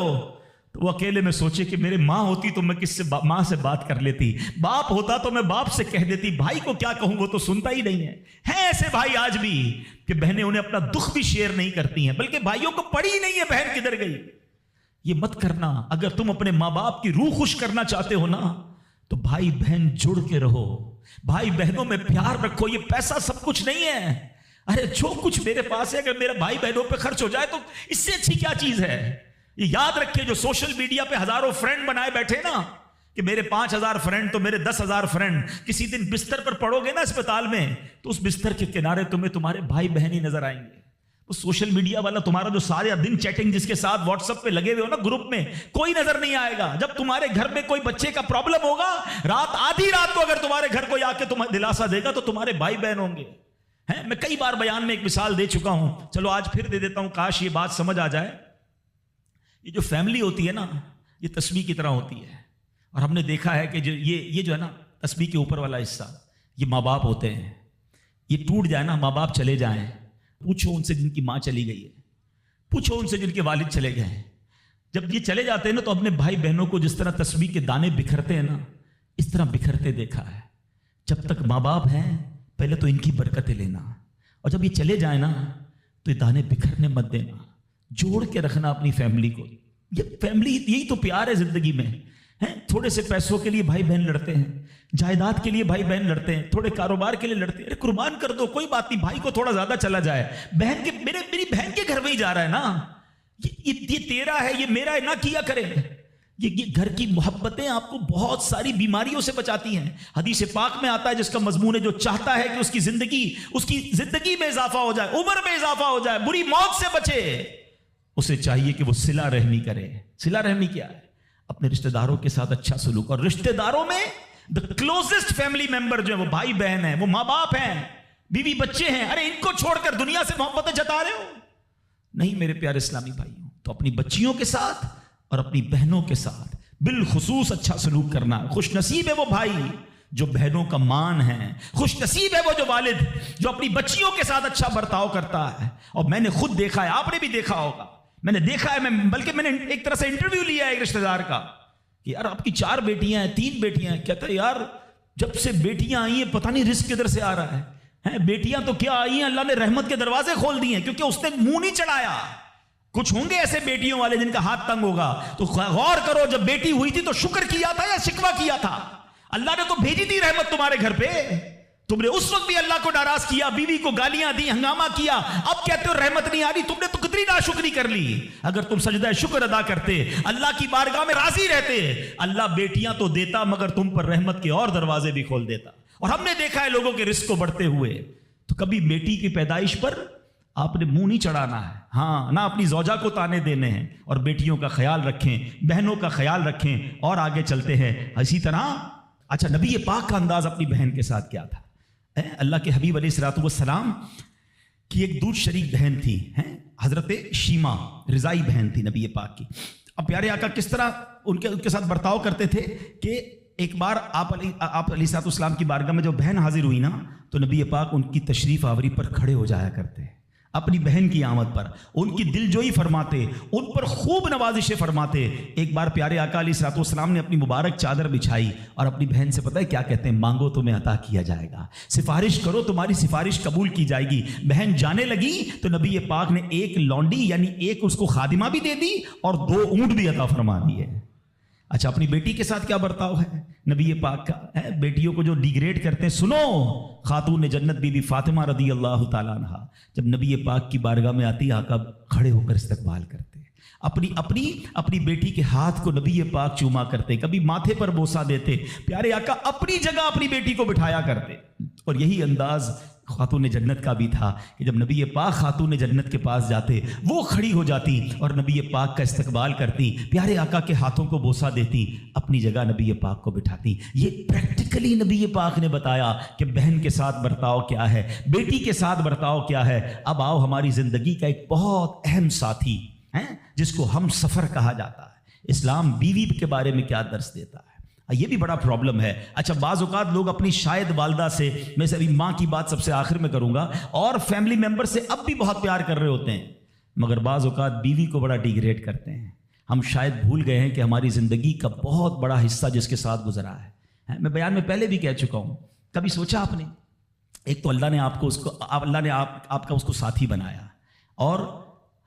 تو وہ اکیلے میں سوچے کہ میرے ماں ہوتی تو میں کس سے ماں سے بات کر لیتی, باپ ہوتا تو میں باپ سے کہہ دیتی, بھائی کو کیا کہوں وہ تو سنتا ہی نہیں ہے. ہیں ایسے بھائی آج بھی کہ بہنیں انہیں اپنا دکھ بھی شیئر نہیں کرتی ہیں, بلکہ بھائیوں کو پڑی ہی نہیں ہے بہن کدھر گئی. یہ مت کرنا. اگر تم اپنے ماں باپ کی روح خوش کرنا چاہتے ہو نا, تو بھائی بہن جڑ کے رہو, بھائی بہنوں میں پیار رکھو. یہ پیسہ سب کچھ نہیں ہے. ارے جو کچھ میرے پاس ہے اگر میرا بھائی بہنوں پہ خرچ ہو جائے تو اس سے اچھی کیا چیز ہے. یہ یاد رکھے جو سوشل میڈیا پہ ہزاروں فرینڈ بنائے بیٹھے نا, کہ میرے 5000 فرینڈ تو میرے 10,000 فرینڈ, کسی دن بستر پر پڑو گے نا اسپتال میں, تو اس بستر کے کنارے تمہیں تمہارے بھائی بہن ہی نظر آئیں گے. وہ سوشل میڈیا والا تمہارا جو سارے دن چیٹنگ جس کے ساتھ واٹس ایپ پہ لگے ہوئے ہو نا گروپ میں, کوئی نظر نہیں آئے گا. جب تمہارے گھر میں کوئی بچے کا پرابلم ہوگا, رات آدھی رات کو اگر تمہارے گھر کوئی آ کے تمہیں دلاسا دے گا تو تمہارے بھائی بہن ہوں گے. میں کئی بار بیان میں ایک مثال دے چکا ہوں, چلو آج پھر دے دیتا ہوں, کاش یہ بات سمجھ آ جائے. یہ جو فیملی ہوتی ہے نا, یہ تسبیح کی طرح ہوتی ہے, اور ہم نے دیکھا ہے کہ یہ جو ہے نا تسبیح کے اوپر والا حصہ, یہ ماں باپ ہوتے ہیں. یہ ٹوٹ جائے نا, ماں باپ چلے جائیں, پوچھو ان سے جن کی ماں چلی گئی ہے, پوچھو ان سے جن کے والد چلے گئے ہیں. جب یہ چلے جاتے ہیں نا, تو اپنے بھائی بہنوں کو جس طرح تسبیح کے دانے بکھرتے ہیں نا, اس طرح بکھرتے دیکھا ہے. جب تک ماں باپ ہیں پہلے تو ان کی برکتیں لینا, اور جب یہ چلے جائیں نا تو یہ دانے بکھرنے مت دینا, جوڑ کے رکھنا اپنی فیملی کو. یہ فیملی, یہی تو پیار ہے زندگی میں. تھوڑے سے پیسوں کے لیے بھائی بہن لڑتے ہیں, جائیداد کے لیے بھای بہن لڑتے ہیں, تھوڑے کاروبار کے لیے لڑتے ہیں. ارے قربان کر دو, کوئی بات نہیں, بھائی کو تھوڑا زیادہ چلا جائے, بہن کے میری بہن کے گھر میں ہی جا رہا ہے نا, یہ تیرا ہے, یہ میرا ہے, نہ کیا کرے. یہ گھر کی محبتیں آپ کو بہت ساری بیماریوں سے بچاتی ہیں. حدیث پاک میں آتا ہے جس کا مضمون ہے, جو چاہتا ہے کہ اس کی زندگی میں اضافہ ہو جائے, عمر میں اضافہ ہو جائے, بری موت سے بچے, اسے چاہیے کہ وہ صلہ رحمی کرے. صلہ رحمی کیا ہے؟ اپنے رشتہ داروں کے ساتھ اچھا سلوک. اور رشتہ داروں میں the closest family member جو ہے وہ بھائی بہن ہیں, وہ ماں باپ ہیں, بیوی بچے ہیں. ارے ان کو چھوڑ کر دنیا سے محبتیں جتا رہے ہو؟ نہیں میرے پیارے اسلامی بھائیوں, تو اپنی بچیوں کے ساتھ اور اپنی بہنوں کے ساتھ بالخصوص اچھا سلوک کرنا. خوش نصیب ہے وہ بھائی جو بہنوں کا مان ہے, خوش نصیب ہے وہ جو والد جو اپنی بچیوں کے ساتھ اچھا برتاؤ کرتا ہے. اور میں نے خود دیکھا ہے, آپ نے بھی دیکھا ہوگا, میں نے دیکھا ہے, بلکہ میں نے ایک طرح سے انٹرویو لیا ہے ایک رشتہ دار کا, کہ یار آپ کی 4 بیٹیاں ہیں, 3 بیٹیاں ہیں. کہتا ہے یار جب سے بیٹیاں آئی ہیں پتہ نہیں رزق کدھر سے آ رہا ہے. بیٹیاں تو کیا آئی ہیں, اللہ نے رحمت کے دروازے کھول دیے ہیں, کیونکہ اس نے منہ نہیں چڑھایا. کچھ ہوں گے ایسے بیٹیوں والے جن کا ہاتھ تنگ ہوگا, تو غور کرو جب بیٹی ہوئی تھی تو شکر کیا تھا یا شکوہ کیا تھا؟ اللہ نے تو بھیجی تھی رحمت تمہارے گھر پہ, تم نے اس وقت بھی اللہ کو ناراض کیا, بیوی کو گالیاں دی, ہنگامہ کیا, اب کہتے ہو رحمت نہیں آ رہی. تم نے تو کتنی ناشکری کر لی. اگر تم سجدہ شکر ادا کرتے, اللہ کی بارگاہ میں راضی رہتے, اللہ بیٹیاں تو دیتا مگر تم پر رحمت کے اور دروازے بھی کھول دیتا. اور ہم نے دیکھا ہے لوگوں کے رزق کو بڑھتے ہوئے. تو کبھی بیٹی کی پیدائش پر آپ نے منہ نہیں چڑھانا ہے, ہاں نہ اپنی زوجہ کو تانے دینے ہیں. اور بیٹیوں کا خیال رکھیں, بہنوں کا خیال رکھیں. اور آگے چلتے ہیں اسی طرح. اچھا, نبی پاک کا انداز اپنی بہن کے ساتھ کیا تھا؟ اللہ کے حبیب علیہ الصلوۃ والسلام کی ایک دودھ شریک بہن تھی, حضرت شیما, رضائی بہن تھی نبی پاک کی. اب پیارے آقا کس طرح ان کے ساتھ برتاؤ کرتے تھے کہ ایک بار آپ علیہ الصلوۃ والسلام کی بارگاہ میں جب بہن حاضر ہوئی نا, تو نبی پاک ان کی تشریف آوری پر کھڑے ہو جایا کرتے, اپنی بہن کی آمد پر ان کی دل جوئی فرماتے, ان پر خوب نوازشیں فرماتے. ایک بار پیارے آقا علیہ الصلوۃ والسلام نے اپنی مبارک چادر بچھائی اور اپنی بہن سے پتہ ہے کیا کہتے ہیں؟ مانگو تمہیں عطا کیا جائے گا, سفارش کرو تمہاری سفارش قبول کی جائے گی. بہن جانے لگی تو نبی پاک نے ایک لونڈی یعنی ایک اس کو خادمہ بھی دے دی اور 2 اونٹ بھی عطا فرما دیے. اچھا, اپنی بیٹی کے ساتھ کیا برتاؤ ہے نبی پاک کا؟ بیٹیوں کو جو ڈیگریڈ کرتے ہیں. سنو, خاتون جنت بی بی فاطمہ رضی اللہ تعالیٰ عنہا جب نبی پاک کی بارگاہ میں آتی, آقا کھڑے ہو کر استقبال کرتے, اپنی بیٹی کے ہاتھ کو نبی پاک چوما کرتے, کبھی ماتھے پر بوسہ دیتے. پیارے آقا اپنی جگہ اپنی بیٹی کو بٹھایا کرتے. اور یہی انداز خاتون جنت کا بھی تھا کہ جب نبی پاک خاتون جنت کے پاس جاتے وہ کھڑی ہو جاتی اور نبی پاک کا استقبال کرتی، پیارے آقا کے ہاتھوں کو بوسہ دیتی، اپنی جگہ نبی پاک کو بٹھاتی۔ یہ پریکٹیکلی نبی پاک نے بتایا کہ بہن کے ساتھ برتاؤ کیا ہے، بیٹی کے ساتھ برتاؤ کیا ہے۔ اب آؤ ہماری زندگی کا ایک بہت اہم ساتھی ہے جس کو ہم سفر کہا جاتا ہے، اسلام بیوی کے بارے میں کیا درس دیتا ہے؟ یہ بھی بڑا پرابلم ہے۔ اچھا، بعض اوقات لوگ اپنی شاید والدہ سے، میں سے ابھی ماں کی بات سب سے آخر میں کروں گا، اور فیملی ممبر سے اب بھی بہت پیار کر رہے ہوتے ہیں، مگر بعض اوقات بیوی کو بڑا ڈیگریڈ کرتے ہیں۔ ہم شاید بھول گئے ہیں کہ ہماری زندگی کا بہت بڑا حصہ جس کے ساتھ گزرا ہے۔ میں بیان میں پہلے بھی کہہ چکا ہوں، کبھی سوچا آپ نے، ایک تو اللہ نے آپ کا اس کو ساتھی بنایا، اور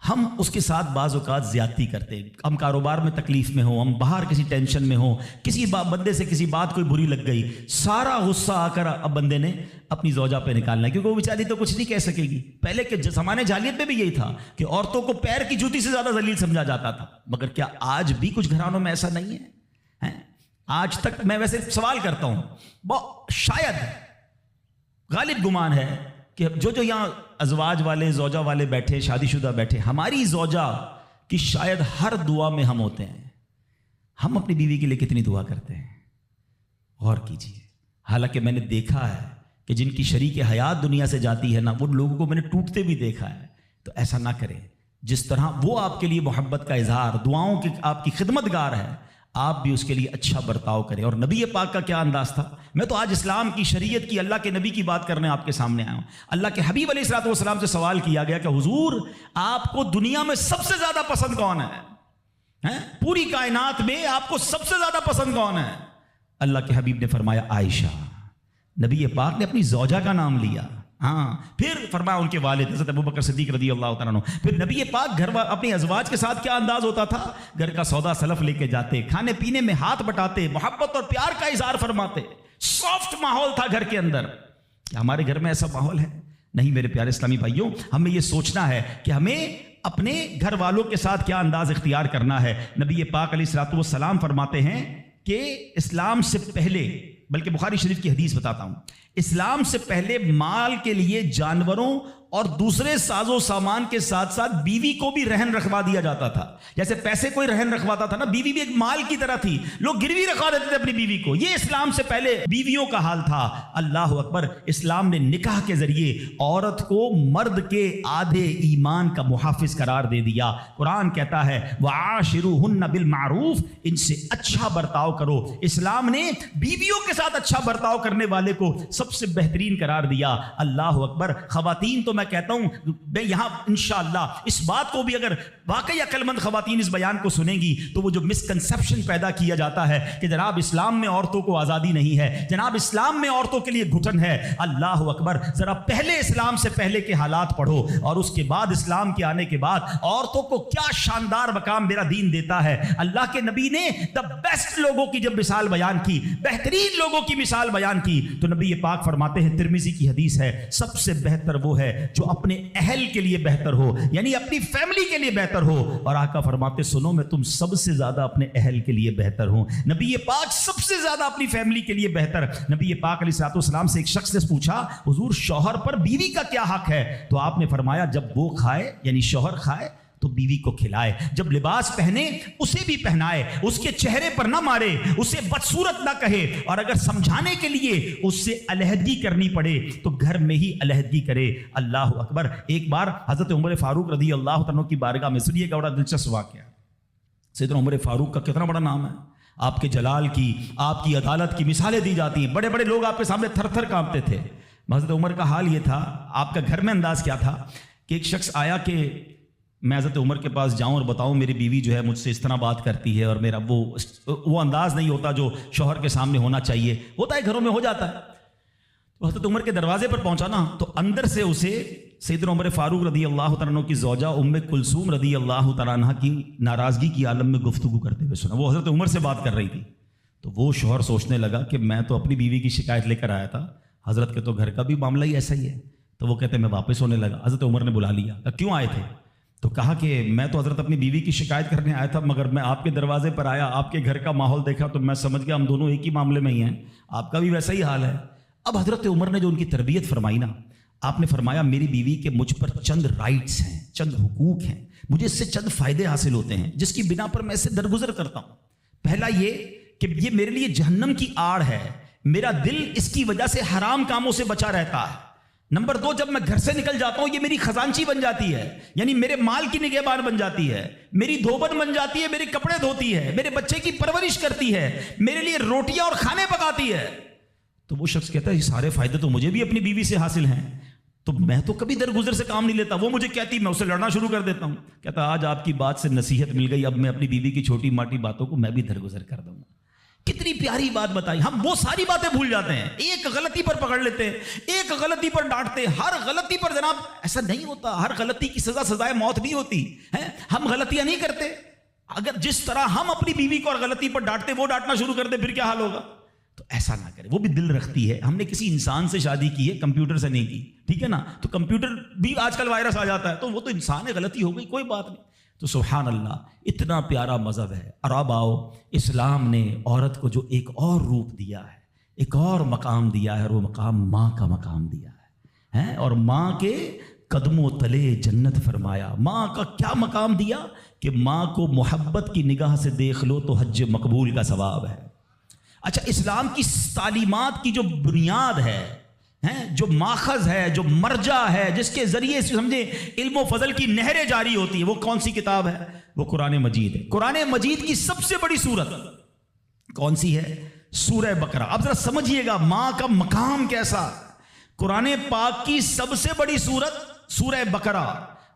ہم اس کے ساتھ بعض اوقات زیادتی کرتے ہیں۔ ہم کاروبار میں تکلیف میں ہوں، ہم باہر کسی ٹینشن میں ہوں، کسی بندے سے کسی بات کوئی بری لگ گئی، سارا غصہ آ کر اب بندے نے اپنی زوجہ پہ نکالنا ہے، کیونکہ وہ بیچاری تو کچھ نہیں کہہ سکے گی۔ پہلے کے زمانے جاہلیت میں بھی یہی تھا کہ عورتوں کو پیر کی جوتی سے زیادہ ذلیل سمجھا جاتا تھا، مگر کیا آج بھی کچھ گھرانوں میں ایسا نہیں ہے؟ آج تک میں ویسے سوال کرتا ہوں، شاید غالب گمان ہے کہ جو یہاں ازواج والے، زوجہ والے بیٹھے، شادی شدہ بیٹھے، ہماری زوجہ کی شاید ہر دعا میں ہم ہوتے ہیں۔ ہم اپنی بیوی کے لیے کتنی دعا کرتے ہیں، غور کیجیے۔ حالانکہ میں نے دیکھا ہے کہ جن کی شریک حیات دنیا سے جاتی ہے نا، وہ لوگوں کو میں نے ٹوٹتے بھی دیکھا ہے۔ تو ایسا نہ کریں، جس طرح وہ آپ کے لیے محبت کا اظہار، دعاؤں کی آپ کی خدمت گار ہے، آپ بھی اس کے لیے اچھا برتاؤ کریں۔ اور نبی پاک کا کیا انداز تھا؟ میں تو آج اسلام کی، شریعت کی، اللہ کے نبی کی بات کرنے آپ کے سامنے آیا ہوں۔ اللہ کے حبیب علیہ الصلوۃ والسلام سے سوال کیا گیا کہ حضور، آپ کو دنیا میں سب سے زیادہ پسند کون ہے؟ پوری کائنات میں آپ کو سب سے زیادہ پسند کون ہے؟ اللہ کے حبیب نے فرمایا عائشہ۔ نبی پاک نے اپنی زوجہ کا نام لیا، پھر فرمایا ان کے والد حضرت ابوبکر صدیق رضی اللہ تعالیٰ عنہ۔ پھر نبی پاک اپنی ازواج کے ساتھ کیا انداز ہوتا تھا؟ گھر کا سودا سلف لے کے جاتے، کھانے پینے میں ہاتھ بٹاتے، محبت اور پیار کا اظہار فرماتے، سافٹ ماحول تھا گھر کے اندر۔ کیا ہمارے گھر میں ایسا ماحول ہے؟ نہیں میرے پیارے اسلامی بھائیوں، ہمیں یہ سوچنا ہے کہ ہمیں اپنے گھر والوں کے ساتھ کیا انداز اختیار کرنا ہے۔ نبی پاک علیہ الصلوۃ والسلام فرماتے ہیں کہ اسلام سے پہلے، بلکہ بخاری شریف کی حدیث بتاتا ہوں، اسلام سے پہلے مال کے لیے جانوروں اور دوسرے ساز و سامان کے ساتھ ساتھ بیوی کو بھی رہن رکھوا دیا جاتا تھا۔ جیسے پیسے کوئی رہن رکھواتا تھا نا، بیوی بھی ایک مال کی طرح تھی، لوگ گروی رکھوا دیتے تھے اپنی بیوی کو۔ یہ اسلام سے پہلے بیویوں کا حال تھا۔ اللہ اکبر! اسلام نے نکاح کے ذریعے عورت کو مرد کے آدھے ایمان کا محافظ قرار دے دیا۔ قرآن کہتا ہے وَعَاشِرُوهُنَّ بِالْمَعْرُوفِ، ان سے اچھا برتاؤ کرو۔ اسلام نے بیویوں کے ساتھ اچھا برتاؤ کرنے والے کو سب سے بہترین قرار دیا۔ اللہ اکبر! خواتین تو میں کہتا ہوں، میں یہاں انشاءاللہ اس بات کو بھی، اگر واقعی عقل مند خواتین اس بیان کو سنیں گی تو وہ جو مسکنسپشن پیدا کیا جاتا ہے کہ جناب اسلام میں عورتوں کو آزادی نہیں ہے، جناب اسلام میں عورتوں کے لیے گھٹن ہے، اللہ اکبر! ذرا پہلے اسلام سے پہلے کے حالات پڑھو، اور اس کے بعد اسلام کے آنے کے بعد عورتوں کو کیا شاندار مقام میرا دین دیتا ہے۔ اللہ کے نبی نے دا بیسٹ لوگوں کی جب مثال بیان کی، بہترین لوگوں کی مثال بیان کی، تو نبی پاک فرماتے ہیں، ترمذی کی حدیث ہے، سب سے بہتر وہ ہے جو اپنے اہل کے لیے بہتر ہو، یعنی اپنی فیملی کے لیے بہتر ہو۔ اور آقا فرماتے، سنو میں تم سب سے زیادہ اپنے اہل کے لیے بہتر ہوں۔ نبی پاک سب سے زیادہ اپنی فیملی کے لیے بہتر۔ نبی پاک علیہ الصلوۃ والسلام سے ایک شخص نے پوچھا، حضور شوہر پر بیوی کا کیا حق ہے؟ تو آپ نے فرمایا، جب وہ کھائے یعنی شوہر کھائے تو بیوی کو کھلائے، جب لباس پہنے اسے بھی پہنائے، اس کے چہرے پر نہ مارے، اسے بدصورت نہ کہے، اور اگر سمجھانے کے لیے اس سے علیحدگی کرنی پڑے تو گھر میں ہی علیحدگی کرے۔ اللہ اکبر! ایک بار حضرت عمر فاروق رضی اللہ عنہ کی بارگاہ میں، سنیے گا بڑا دلچسپ واقعہ۔ سیدنا عمر فاروق کا کتنا بڑا نام ہے، آپ کے جلال کی، آپ کی عدالت کی مثالیں دی جاتی ہیں، بڑے بڑے لوگ آپ کے سامنے تھر تھر کانپتے تھے۔ حضرت عمر کا حال یہ تھا، آپ کا گھر میں انداز کیا تھا کہ ایک شخص آیا کہ میں حضرت عمر کے پاس جاؤں اور بتاؤں میری بیوی جو ہے مجھ سے اس طرح بات کرتی ہے، اور میرا وہ انداز نہیں ہوتا جو شوہر کے سامنے ہونا چاہیے، ہوتا ہے گھروں میں ہو جاتا ہے۔ تو حضرت عمر کے دروازے پر پہنچا نا، تو اندر سے اسے سیدنا عمر فاروق رضی اللہ تعالیٰ عنہ کی زوجہ ام کلثوم رضی اللہ تعالیٰ عنہ کی ناراضگی کی عالم میں گفتگو کرتے ہوئے سنا۔ وہ حضرت عمر سے بات کر رہی تھی، تو وہ شوہر سوچنے لگا کہ میں تو اپنی بیوی کی شکایت لے کر آیا تھا، حضرت کے تو گھر کا بھی معاملہ ہی ایسا ہی ہے۔ تو وہ کہتے ہیں میں واپس ہونے لگا۔ حضرت عمر نے بلا لیا، کہا کیوں آئے تھے؟ تو کہا کہ میں تو حضرت اپنی بیوی کی شکایت کرنے آیا تھا، مگر میں آپ کے دروازے پر آیا، آپ کے گھر کا ماحول دیکھا تو میں سمجھ گیا ہم دونوں ایک ہی معاملے میں ہی ہیں، آپ کا بھی ویسا ہی حال ہے۔ اب حضرت عمر نے جو ان کی تربیت فرمائی نا، آپ نے فرمایا میری بیوی کے مجھ پر چند رائٹس ہیں، چند حقوق ہیں، مجھے اس سے چند فائدے حاصل ہوتے ہیں جس کی بنا پر میں اس سے درگزر کرتا ہوں۔ پہلا یہ کہ یہ میرے لیے جہنم کی آڑ ہے، میرا دل اس کی وجہ سے حرام کاموں سے بچا رہتا ہے۔ نمبر 2، جب میں گھر سے نکل جاتا ہوں یہ میری خزانچی بن جاتی ہے، یعنی میرے مال کی نگہبان بن جاتی ہے، میری دھوبن بن جاتی ہے، میرے کپڑے دھوتی ہے، میرے بچے کی پرورش کرتی ہے، میرے لیے روٹیاں اور کھانے پکاتی ہے۔ تو وہ شخص کہتا ہے یہ سارے فائدے تو مجھے بھی اپنی بیوی سے حاصل ہیں، تو میں تو کبھی درگزر سے کام نہیں لیتا، وہ مجھے کہتی میں اسے لڑنا شروع کر دیتا ہوں۔ کہتا آج آپ کی بات سے نصیحت مل گئی، اب میں اپنی بیوی کی چھوٹی ماٹی باتوں کو میں بھی درگزر کر دوں گا۔ کتنی پیاری بات بتائی، ہم وہ ساری باتیں بھول جاتے ہیں، ایک غلطی پر پکڑ لیتے ہیں، ایک غلطی پر ڈانٹتے ہیں، ہر غلطی پر جناب ایسا نہیں ہوتا، ہر غلطی کی سزا سزائے موت نہیں ہوتی ہے، ہم غلطیاں نہیں کرتے۔ اگر جس طرح ہم اپنی بیوی کو اور غلطی پر ڈانٹتے وہ ڈانٹنا شروع کر دے پھر کیا حال ہوگا؟ تو ایسا نہ کرے، وہ بھی دل رکھتی ہے، ہم نے کسی انسان سے شادی کی ہے، کمپیوٹر سے نہیں کی، ٹھیک ہے نا؟ تو کمپیوٹر بھی آج کل وائرس آ جاتا ہے، تو وہ تو انسان ہے، غلطی ہو گئی، کوئی بات نہیں۔ تو سبحان اللہ، اتنا پیارا مذہب ہے۔ اور اب آؤ، اسلام نے عورت کو جو ایک اور روپ دیا ہے، ایک اور مقام دیا ہے، اور وہ مقام ماں کا مقام دیا ہے، اور ماں کے قدموں تلے جنت فرمایا۔ ماں کا کیا مقام دیا کہ ماں کو محبت کی نگاہ سے دیکھ لو تو حج مقبول کا ثواب ہے۔ اچھا، اسلام کی تعلیمات کی جو بنیاد ہے، جو ماخذ ہے، جو مرجع ہے، جس کے ذریعے سے سمجھے علم و فضل کی نہریں جاری ہوتی ہیں، وہ کون سی کتاب ہے؟ وہ قرآن مجید ہے۔ قرآن مجید کی سب سے بڑی سورت کون سی ہے؟ سورہ بقرہ۔ اب ذرا سمجھیے گا ماں کا مقام کیسا۔ قرآن پاک کی سب سے بڑی سورت سورہ بقرہ،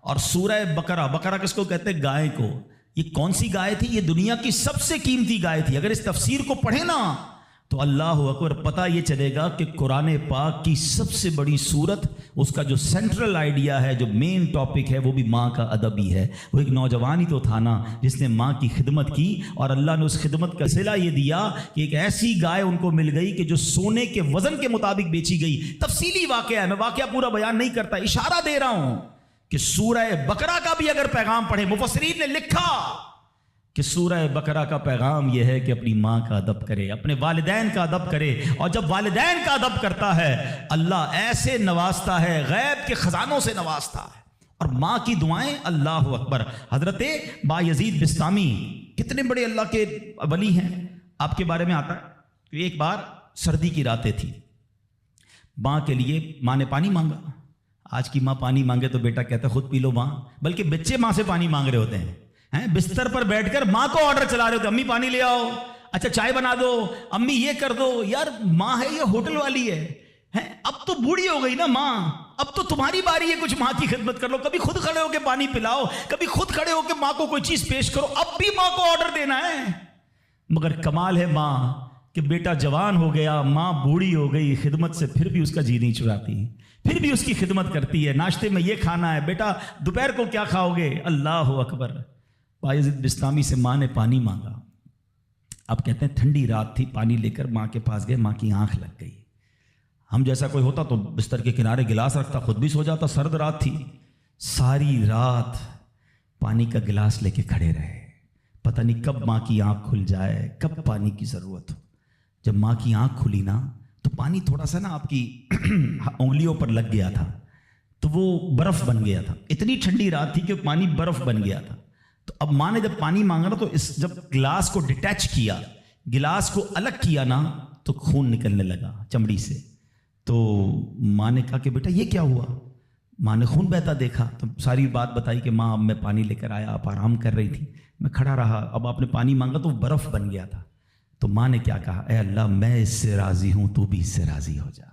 اور سورہ بقرہ، بقرہ کس کو کہتے ہیں؟ گائے کو۔ یہ کون سی گائے تھی؟ یہ دنیا کی سب سے قیمتی گائے تھی۔ اگر اس تفسیر کو پڑھیں نا تو اللہ اکبر، پتہ یہ چلے گا کہ قرآن پاک کی سب سے بڑی سورت، اس کا جو سینٹرل آئیڈیا ہے، جو مین ٹاپک ہے، وہ بھی ماں کا ادب ہی ہے۔ وہ ایک نوجوان ہی تو تھا نا جس نے ماں کی خدمت کی، اور اللہ نے اس خدمت کا صلہ یہ دیا کہ ایک ایسی گائے ان کو مل گئی کہ جو سونے کے وزن کے مطابق بیچی گئی۔ تفصیلی واقعہ ہے، میں واقعہ پورا بیان نہیں کرتا، اشارہ دے رہا ہوں کہ سورہ بقرہ کا بھی اگر پیغام پڑھیں، مفسرین نے لکھا کہ سورہ بقرہ کا پیغام یہ ہے کہ اپنی ماں کا ادب کرے، اپنے والدین کا ادب کرے، اور جب والدین کا ادب کرتا ہے اللہ ایسے نوازتا ہے، غیب کے خزانوں سے نوازتا ہے۔ اور ماں کی دعائیں، اللہ اکبر۔ حضرت بایزید بستامی کتنے بڑے اللہ کے ولی ہیں، آپ کے بارے میں آتا ہے کہ ایک بار سردی کی راتیں تھی، ماں کے لیے ماں نے پانی مانگا۔ آج کی ماں پانی مانگے تو بیٹا کہتا ہے خود پی لو ماں، بلکہ بچے ماں سے پانی مانگ رہے ہوتے ہیں، بستر پر بیٹھ کر ماں کو آرڈر چلا رہے ہوتے، امی پانی لے آؤ، اچھا چائے بنا دو، امی یہ کر دو۔ یار ماں ہے یہ ہوٹل والی ہے، اب تو بوڑھی ہو گئی نا ماں، اب تو تمہاری باری ہے کچھ ماں کی خدمت کر لو، کبھی خود کھڑے ہو کے پانی پلاؤ، کبھی خود کھڑے ہو کے ماں کو کوئی چیز پیش کرو، اب بھی ماں کو آرڈر دینا ہے۔ مگر کمال ہے ماں کہ بیٹا جوان ہو گیا، ماں بوڑھی ہو گئی، خدمت سے پھر بھی اس کا جی نہیں چڑاتی، پھر بھی اس کی خدمت کرتی ہے۔ ناشتے میں یہ کھانا ہے بیٹا، دوپہر کو کیا کھاؤ گے؟ اللہ اکبر۔ بایزید بستامی سے ماں نے پانی مانگا۔ اب کہتے ہیں ٹھنڈی رات تھی، پانی لے کر ماں کے پاس گئے، ماں کی آنکھ لگ گئی۔ ہم جیسا کوئی ہوتا تو بستر کے کنارے گلاس رکھتا، خود بھی سو جاتا، سرد رات تھی۔ ساری رات پانی کا گلاس لے کے کھڑے رہے، پتہ نہیں کب ماں کی آنکھ کھل جائے، کب پانی کی ضرورت ہو۔ جب ماں کی آنکھ کھلی نا تو پانی تھوڑا سا نا آپ کی انگلیوں پر لگ گیا تھا، تو وہ برف بن گیا تھا۔ اتنی ٹھنڈی رات تھی کہ پانی برف بن گیا تھا۔ تو اب ماں نے جب پانی مانگا نا تو جب گلاس کو ڈیٹیچ کیا، گلاس کو الگ کیا نا تو خون نکلنے لگا چمڑی سے۔ تو ماں نے کہا کہ بیٹا یہ کیا ہوا؟ ماں نے خون بہتا دیکھا تو ساری بات بتائی کہ ماں اب میں پانی لے کر آیا، آپ آرام کر رہی تھی، میں کھڑا رہا، اب آپ نے پانی مانگا تو برف بن گیا تھا۔ تو ماں نے کیا کہا؟ اے اللہ میں اس سے راضی ہوں، تو بھی اس سے راضی ہو جا۔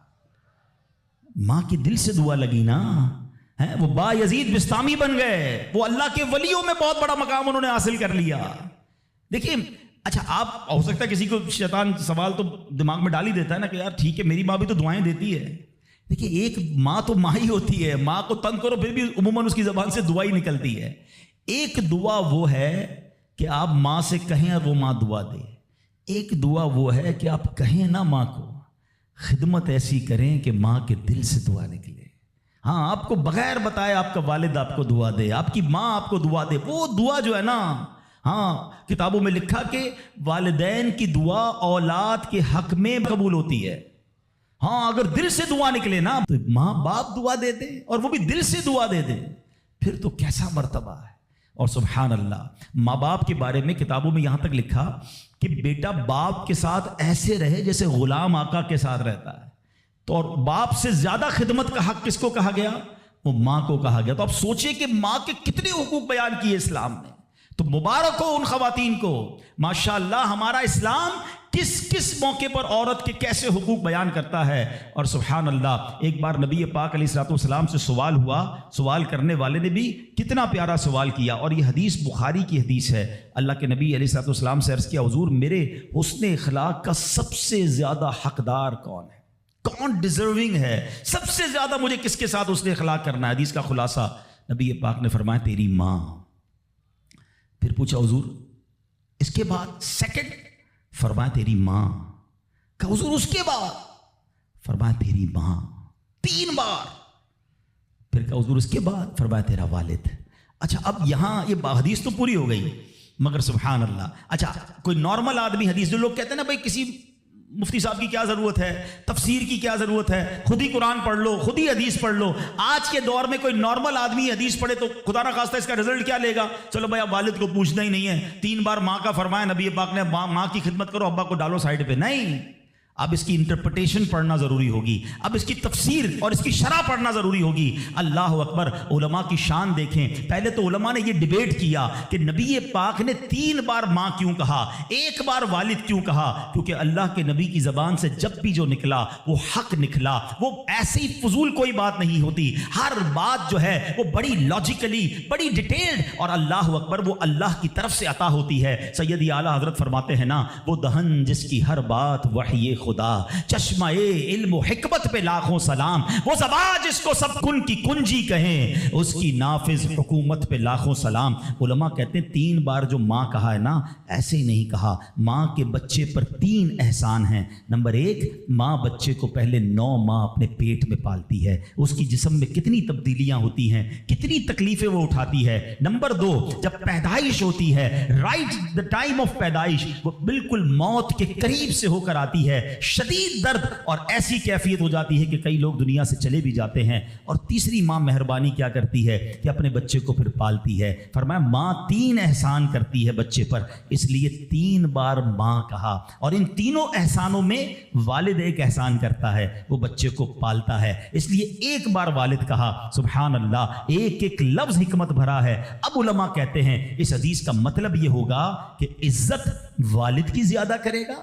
ماں کی دل سے دعا لگی نا، وہ بایزید بستامی بن گئے، وہ اللہ کے ولیوں میں بہت بڑا مقام انہوں نے حاصل کر لیا۔ دیکھیں اچھا، آپ ہو سکتا ہے کسی کو شیطان سوال تو دماغ میں ڈال ہی دیتا ہے نا کہ یار ٹھیک ہے میری ماں بھی تو دعائیں دیتی ہے۔ دیکھیں ایک ماں تو ماں ہی ہوتی ہے، ماں کو تنگ کرو پھر بھی عموماً اس کی زبان سے دعا ہی نکلتی ہے۔ ایک دعا وہ ہے کہ آپ ماں سے کہیں اور وہ ماں دعا دے، ایک دعا وہ ہے کہ آپ کہیں نا ماں کو، خدمت ایسی کریں کہ ماں کے دل سے دعا نکلے۔ ہاں آپ کو بغیر بتائے آپ کا والد آپ کو دعا دے، آپ کی ماں آپ کو دعا دے، وہ دعا جو ہے نا، ہاں کتابوں میں لکھا کہ والدین کی دعا اولاد کے حق میں قبول ہوتی ہے۔ ہاں اگر دل سے دعا نکلے نا تو ماں باپ دعا دے دے اور وہ بھی دل سے دعا دے دے پھر تو کیسا مرتبہ ہے. اور سبحان اللہ ماں باپ کے بارے میں کتابوں میں یہاں تک لکھا کہ بیٹا باپ کے ساتھ ایسے رہے جیسے غلام آقا کے ساتھ رہتا ہے. تو اور باپ سے زیادہ خدمت کا حق کس کو کہا گیا؟ وہ ماں کو کہا گیا. تو اب سوچئے کہ ماں کے کتنے حقوق بیان کیے اسلام نے. تو مبارک ہو ان خواتین کو. ماشاءاللہ ہمارا اسلام کس کس موقع پر عورت کے کیسے حقوق بیان کرتا ہے. اور سبحان اللہ ایک بار نبی پاک علیہ الصلوۃ والسلام سے سوال ہوا. سوال کرنے والے نے بھی کتنا پیارا سوال کیا اور یہ حدیث بخاری کی حدیث ہے. اللہ کے نبی علیہ الصلوۃ والسلام سے عرض کیا حضور میرے حسن اخلاق کا سب سے زیادہ حقدار کون ہے؟ کون ڈیزرونگ ہے؟ سب سے زیادہ مجھے کس کے ساتھ حسن اخلاق کرنا ہے؟ حدیث کا خلاصہ نبی پاک نے فرمایا تیری ماں. پھر پوچھا حضور اس کے بعد سیکنڈ؟ فرمایا تیری ماں. کہا حضور اس کے بعد؟ فرمایا تیری ماں. 3 بار. پھر کہا حضور اس کے بعد؟ فرمایا تیرا والد. اچھا اب یہاں یہ حدیث تو پوری ہو گئی مگر سبحان اللہ اچھا کوئی نارمل آدمی حدیث جو لوگ کہتے ہیں نا بھائی کسی مفتی صاحب کی کیا ضرورت ہے، تفسیر کی کیا ضرورت ہے، خود ہی قرآن پڑھ لو، خود ہی حدیث پڑھ لو. آج کے دور میں کوئی نارمل آدمی حدیث پڑھے تو خدا نہ خواستہ اس کا رزلٹ کیا لے گا؟ چلو بھائی اب والد کو پوچھنا ہی نہیں ہے. 3 بار ماں کا فرمایا نبی پاک نے ماں کی خدمت کرو، ابا کو ڈالو سائڈ پہ. نہیں، اب اس کی انٹرپریٹیشن پڑھنا ضروری ہوگی، اب اس کی تفسیر اور اس کی شرح پڑھنا ضروری ہوگی. اللہ اکبر. علماء کی شان دیکھیں. پہلے تو علماء نے یہ ڈیبیٹ کیا کہ نبی پاک نے 3 بار ماں کیوں کہا، 1 بار والد کیوں کہا؟ کیونکہ اللہ کے نبی کی زبان سے جب بھی جو نکلا وہ حق نکلا. وہ ایسی فضول کوئی بات نہیں ہوتی، ہر بات جو ہے وہ بڑی لاجیکلی، بڑی ڈیٹیلڈ اور اللہ اکبر وہ اللہ کی طرف سے عطا ہوتی ہے. سیدی اعلیٰ حضرت فرماتے ہیں نا وہ دہن جس کی ہر بات وحی خدا، چشمہ علم و حکمت پہ لاکھوں سلام. وہ زبان جس کو سب کن کی کنجی کہیں، اس کی نافذ حکومت پہ لاکھوں سلام. علماء کہتے ہیں 3 بار جو ماں کہا ہے نا ایسے ہی نہیں کہا. ماں کے بچے پر 3 احسان ہیں. نمبر 1 ماں بچے کو پہلے 9 ماہ اپنے پیٹ میں پالتی ہے. اس کی جسم میں کتنی تبدیلیاں ہوتی ہیں، کتنی تکلیفیں وہ اٹھاتی ہے. نمبر 2 جب پیدائش ہوتی ہے، رائٹ دا ٹائم آف پیدائش، وہ بالکل موت کے قریب سے ہو کر آتی ہے، شدید درد اور ایسی کیفیت ہو جاتی ہے کہ کئی لوگ دنیا سے چلے بھی جاتے ہیں. اور تیسری ماں مہربانی کیا کرتی ہے کہ اپنے بچے کو پھر پالتی ہے. فرمایا ماں 3 احسان کرتی ہے بچے پر، اس لیے 3 بار ماں کہا. اور ان تینوں احسانوں میں والد ایک احسان کرتا ہے، وہ بچے کو پالتا ہے، اس لیے 1 بار والد کہا. سبحان اللہ ایک ایک لفظ حکمت بھرا ہے. اب علماء کہتے ہیں اس حدیث کا مطلب یہ ہوگا کہ عزت والد کی زیادہ کرے گا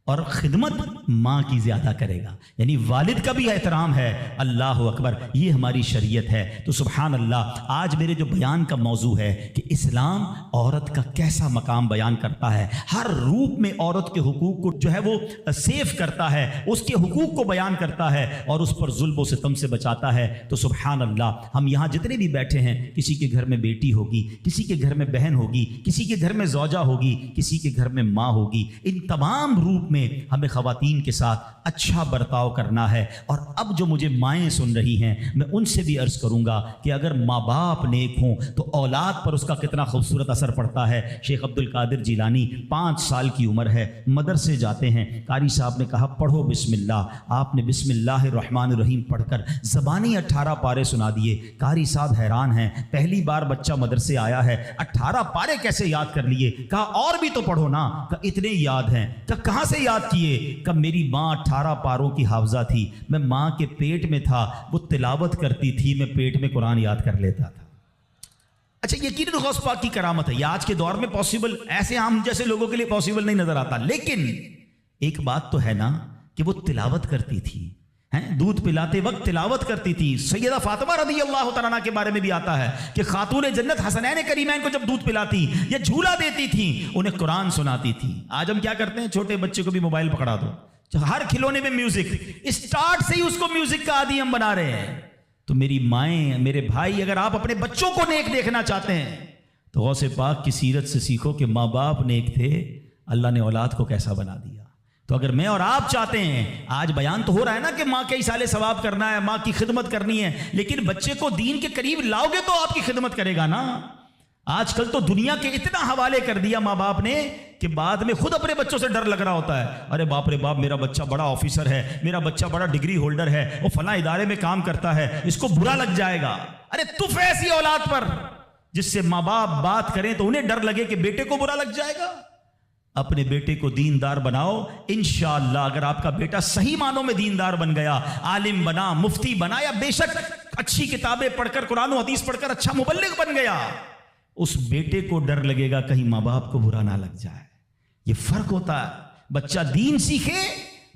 اور خدمت ماں کی زیادہ کرے گا، یعنی والد کا بھی احترام ہے. اللہ اکبر. یہ ہماری شریعت ہے. تو سبحان اللہ آج میرے جو بیان کا موضوع ہے کہ اسلام عورت کا کیسا مقام بیان کرتا ہے، ہر روپ میں عورت کے حقوق کو جو ہے وہ سیف کرتا ہے، اس کے حقوق کو بیان کرتا ہے اور اس پر ظلم و ستم سے بچاتا ہے. تو سبحان اللہ ہم یہاں جتنے بھی بیٹھے ہیں، کسی کے گھر میں بیٹی ہوگی، کسی کے گھر میں بہن ہوگی، کسی کے گھر میں زوجہ ہوگی، کسی کے گھر میں ماں ہوگی. ان تمام روپ میں ہمیں خواتین کے ساتھ اچھا برتاؤ کرنا ہے. اور اب جو مجھے مائیں سن رہی ہیں میں ان سے بھی عرض کروں گا کہ اگر ماں باپ نیک ہوں تو اولاد پر اس کا کتنا خوبصورت اثر پڑتا ہے. شیخ عبد القادر جیلانی 5 سال کی عمر ہے، مدرسے جاتے ہیں. قاری صاحب نے کہا پڑھو بسم اللہ. آپ نے بسم اللہ الرحمن الرحیم پڑھ کر زبانی 18 پارے سنا دیے. قاری صاحب حیران ہیں، پہلی بار بچہ مدرسے آیا ہے، 18 پارے کیسے یاد کر لیے؟ کہا اور بھی تو پڑھو نا. کہا اتنے یاد ہیں. کہا کہاں سے یاد کیے؟ کہ میری ماں 18 پاروں کی حافظہ تھی، میں ماں کے پیٹ میں تھا، وہ تلاوت کرتی تھی، میں پیٹ میں قرآن یاد کر لیتا تھا. اچھا یقیناً غوث پاک کی کرامت ہے، یہ آج کے دور میں پاسبل ایسے ہم جیسے لوگوں کے لیے پاسبل نہیں نظر آتا. لیکن ایک بات تو ہے نا کہ وہ تلاوت کرتی تھی، دودھ پلاتے وقت تلاوت کرتی تھی. سیدہ فاطمہ رضی اللہ تعالیٰ عنہ کے بارے میں بھی آتا ہے کہ خاتون جنت حسنین کریمین کو جب دودھ پلاتی یا جھولا دیتی تھی انہیں قرآن سناتی تھی. آج ہم کیا کرتے ہیں، چھوٹے بچے کو بھی موبائل پکڑا دو، ہر کھلونے میں میوزک، اسٹارٹ سے ہی اس کو میوزک کا عادی ہم بنا رہے ہیں. تو میری مائیں، میرے بھائی، اگر آپ اپنے بچوں کو نیک دیکھنا چاہتے ہیں تو غوث پاک کی سیرت سے سیکھو کہ ماں باپ نیک تھے، اللہ نے اولاد کو کیسا بنا دیا. تو اگر میں اور آپ چاہتے ہیں، آج بیان تو ہو رہا ہے نا کہ ماں کے ایصال ثواب کرنا ہے، ماں کی خدمت کرنی ہے، لیکن بچے کو دین کے قریب لاؤ گے تو آپ کی خدمت کرے گا نا. آج کل تو دنیا کے اتنا حوالے کر دیا ماں باپ نے کہ بعد میں خود اپنے بچوں سے ڈر لگ رہا ہوتا ہے. ارے باپ رے باپ، میرا بچہ بڑا آفیسر ہے، میرا بچہ بڑا ڈگری ہولڈر ہے، وہ فلاں ادارے میں کام کرتا ہے، اس کو برا لگ جائے گا. ارے تف ایسی اولاد پر جس سے ماں باپ بات کریں تو انہیں ڈر لگے کہ بیٹے کو برا لگ جائے گا. اپنے بیٹے کو دیندار بناؤ. انشاءاللہ اگر آپ کا بیٹا صحیح معنوں میں دیندار بن گیا، عالم بنا، مفتی بنا، یا بے شک اچھی کتابیں پڑھ کر، قرآن و حدیث پڑھ کر اچھا مبلغ بن گیا، اس بیٹے کو ڈر لگے گا کہیں ماں باپ کو برا نہ لگ جائے. یہ فرق ہوتا ہے. بچہ دین سیکھے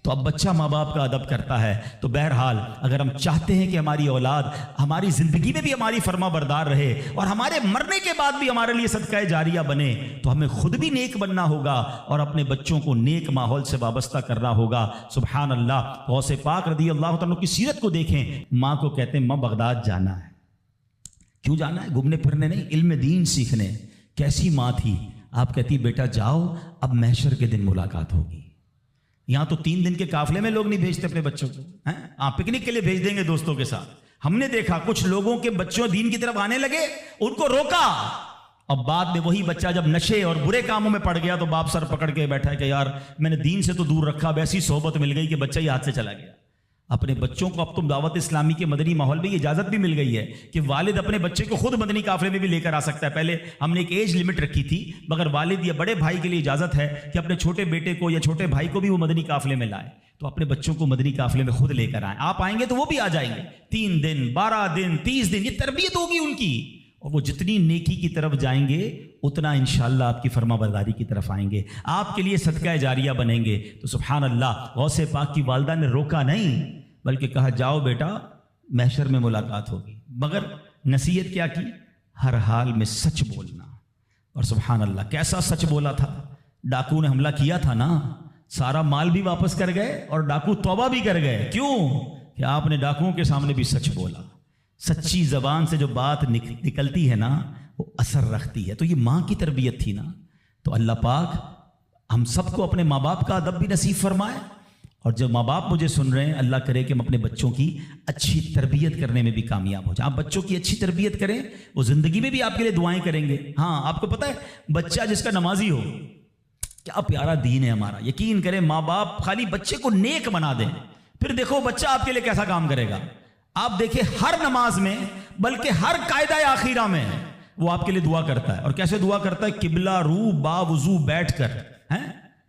تو اب بچہ ماں باپ کا ادب کرتا ہے. تو بہرحال اگر ہم چاہتے ہیں کہ ہماری اولاد ہماری زندگی میں بھی ہماری فرما بردار رہے اور ہمارے مرنے کے بعد بھی ہمارے لیے صدقہ جاریہ بنے، تو ہمیں خود بھی نیک بننا ہوگا اور اپنے بچوں کو نیک ماحول سے وابستہ کرنا ہوگا. سبحان اللہ. غوث پاک رضی اللہ تعالیٰ کی سیرت کو دیکھیں. ماں کو کہتے ہیں ماں بغداد جانا ہے. کیوں جانا ہے؟ گھومنے پھرنے نہیں، علم دین سیکھنے. کیسی ماں تھی؟ آپ کہتی بیٹا جاؤ، اب محشر کے دن ملاقات ہوگی. یہاں تو 3 دن کے قافلے میں لوگ نہیں بھیجتے اپنے بچوں کو. آپ پکنک کے لیے بھیج دیں گے دوستوں کے ساتھ. ہم نے دیکھا کچھ لوگوں کے بچوں دین کی طرف آنے لگے، ان کو روکا، اب بعد میں وہی بچہ جب نشے اور برے کاموں میں پڑ گیا تو باپ سر پکڑ کے بیٹھا ہے کہ یار میں نے دین سے تو دور رکھا، اب ایسی صحبت مل گئی کہ بچہ ہی ہاتھ سے چلا گیا. اپنے بچوں کو اب تم دعوت اسلامی کے مدنی ماحول میں یہ اجازت بھی مل گئی ہے کہ والد اپنے بچے کو خود مدنی قافلے میں بھی لے کر آ سکتا ہے. پہلے ہم نے ایک ایج لمٹ رکھی تھی، مگر والد یا بڑے بھائی کے لیے اجازت ہے کہ اپنے چھوٹے بیٹے کو یا چھوٹے بھائی کو بھی وہ مدنی قافلے میں لائے. تو اپنے بچوں کو مدنی قافلے میں خود لے کر آئیں. آپ آئیں گے تو وہ بھی آ جائیں گے. 3 دن 12 دن 30 دن یہ تربیت ہوگی ان کی، اور وہ جتنی نیکی کی طرف جائیں گے اتنا انشاءاللہ آپ کی فرما برداری کی طرف آئیں گے، آپ کے لیے صدقہ جاریہ بنیں گے. تو سبحان اللہ، غوث پاک کی والدہ نے روکا نہیں بلکہ کہا جاؤ بیٹا محشر میں ملاقات ہوگی. مگر نصیحت کیا کی؟ ہر حال میں سچ بولنا. اور سبحان اللہ کیسا سچ بولا تھا. ڈاکو نے حملہ کیا تھا نا، سارا مال بھی واپس کر گئے اور ڈاکو توبہ بھی کر گئے. کیوں؟ کہ آپ نے ڈاکوؤں کے سامنے بھی سچ بولا. سچی زبان سے جو بات نکلتی ہے نا وہ اثر رکھتی ہے. تو یہ ماں کی تربیت تھی نا. تو اللہ پاک ہم سب کو اپنے ماں باپ کا ادب بھی نصیب فرمائے. اور جو ماں باپ مجھے سن رہے ہیں، اللہ کرے کہ ہم اپنے بچوں کی اچھی تربیت کرنے میں بھی کامیاب ہو جائیں. آپ بچوں کی اچھی تربیت کریں، وہ زندگی میں بھی آپ کے لیے دعائیں کریں گے. ہاں آپ کو پتہ ہے بچہ جس کا نمازی ہو، کیا پیارا دین ہے ہمارا. یقین کریں ماں باپ خالی بچے کو نیک بنا دیں، پھر دیکھو بچہ آپ کے لیے کیسا کام کرے گا. آپ دیکھیں ہر نماز میں بلکہ ہر قاعدہ آخیرہ میں وہ آپ کے لیے دعا کرتا ہے. اور کیسے دعا کرتا ہے؟ قبلہ رو با وضو بیٹھ کر.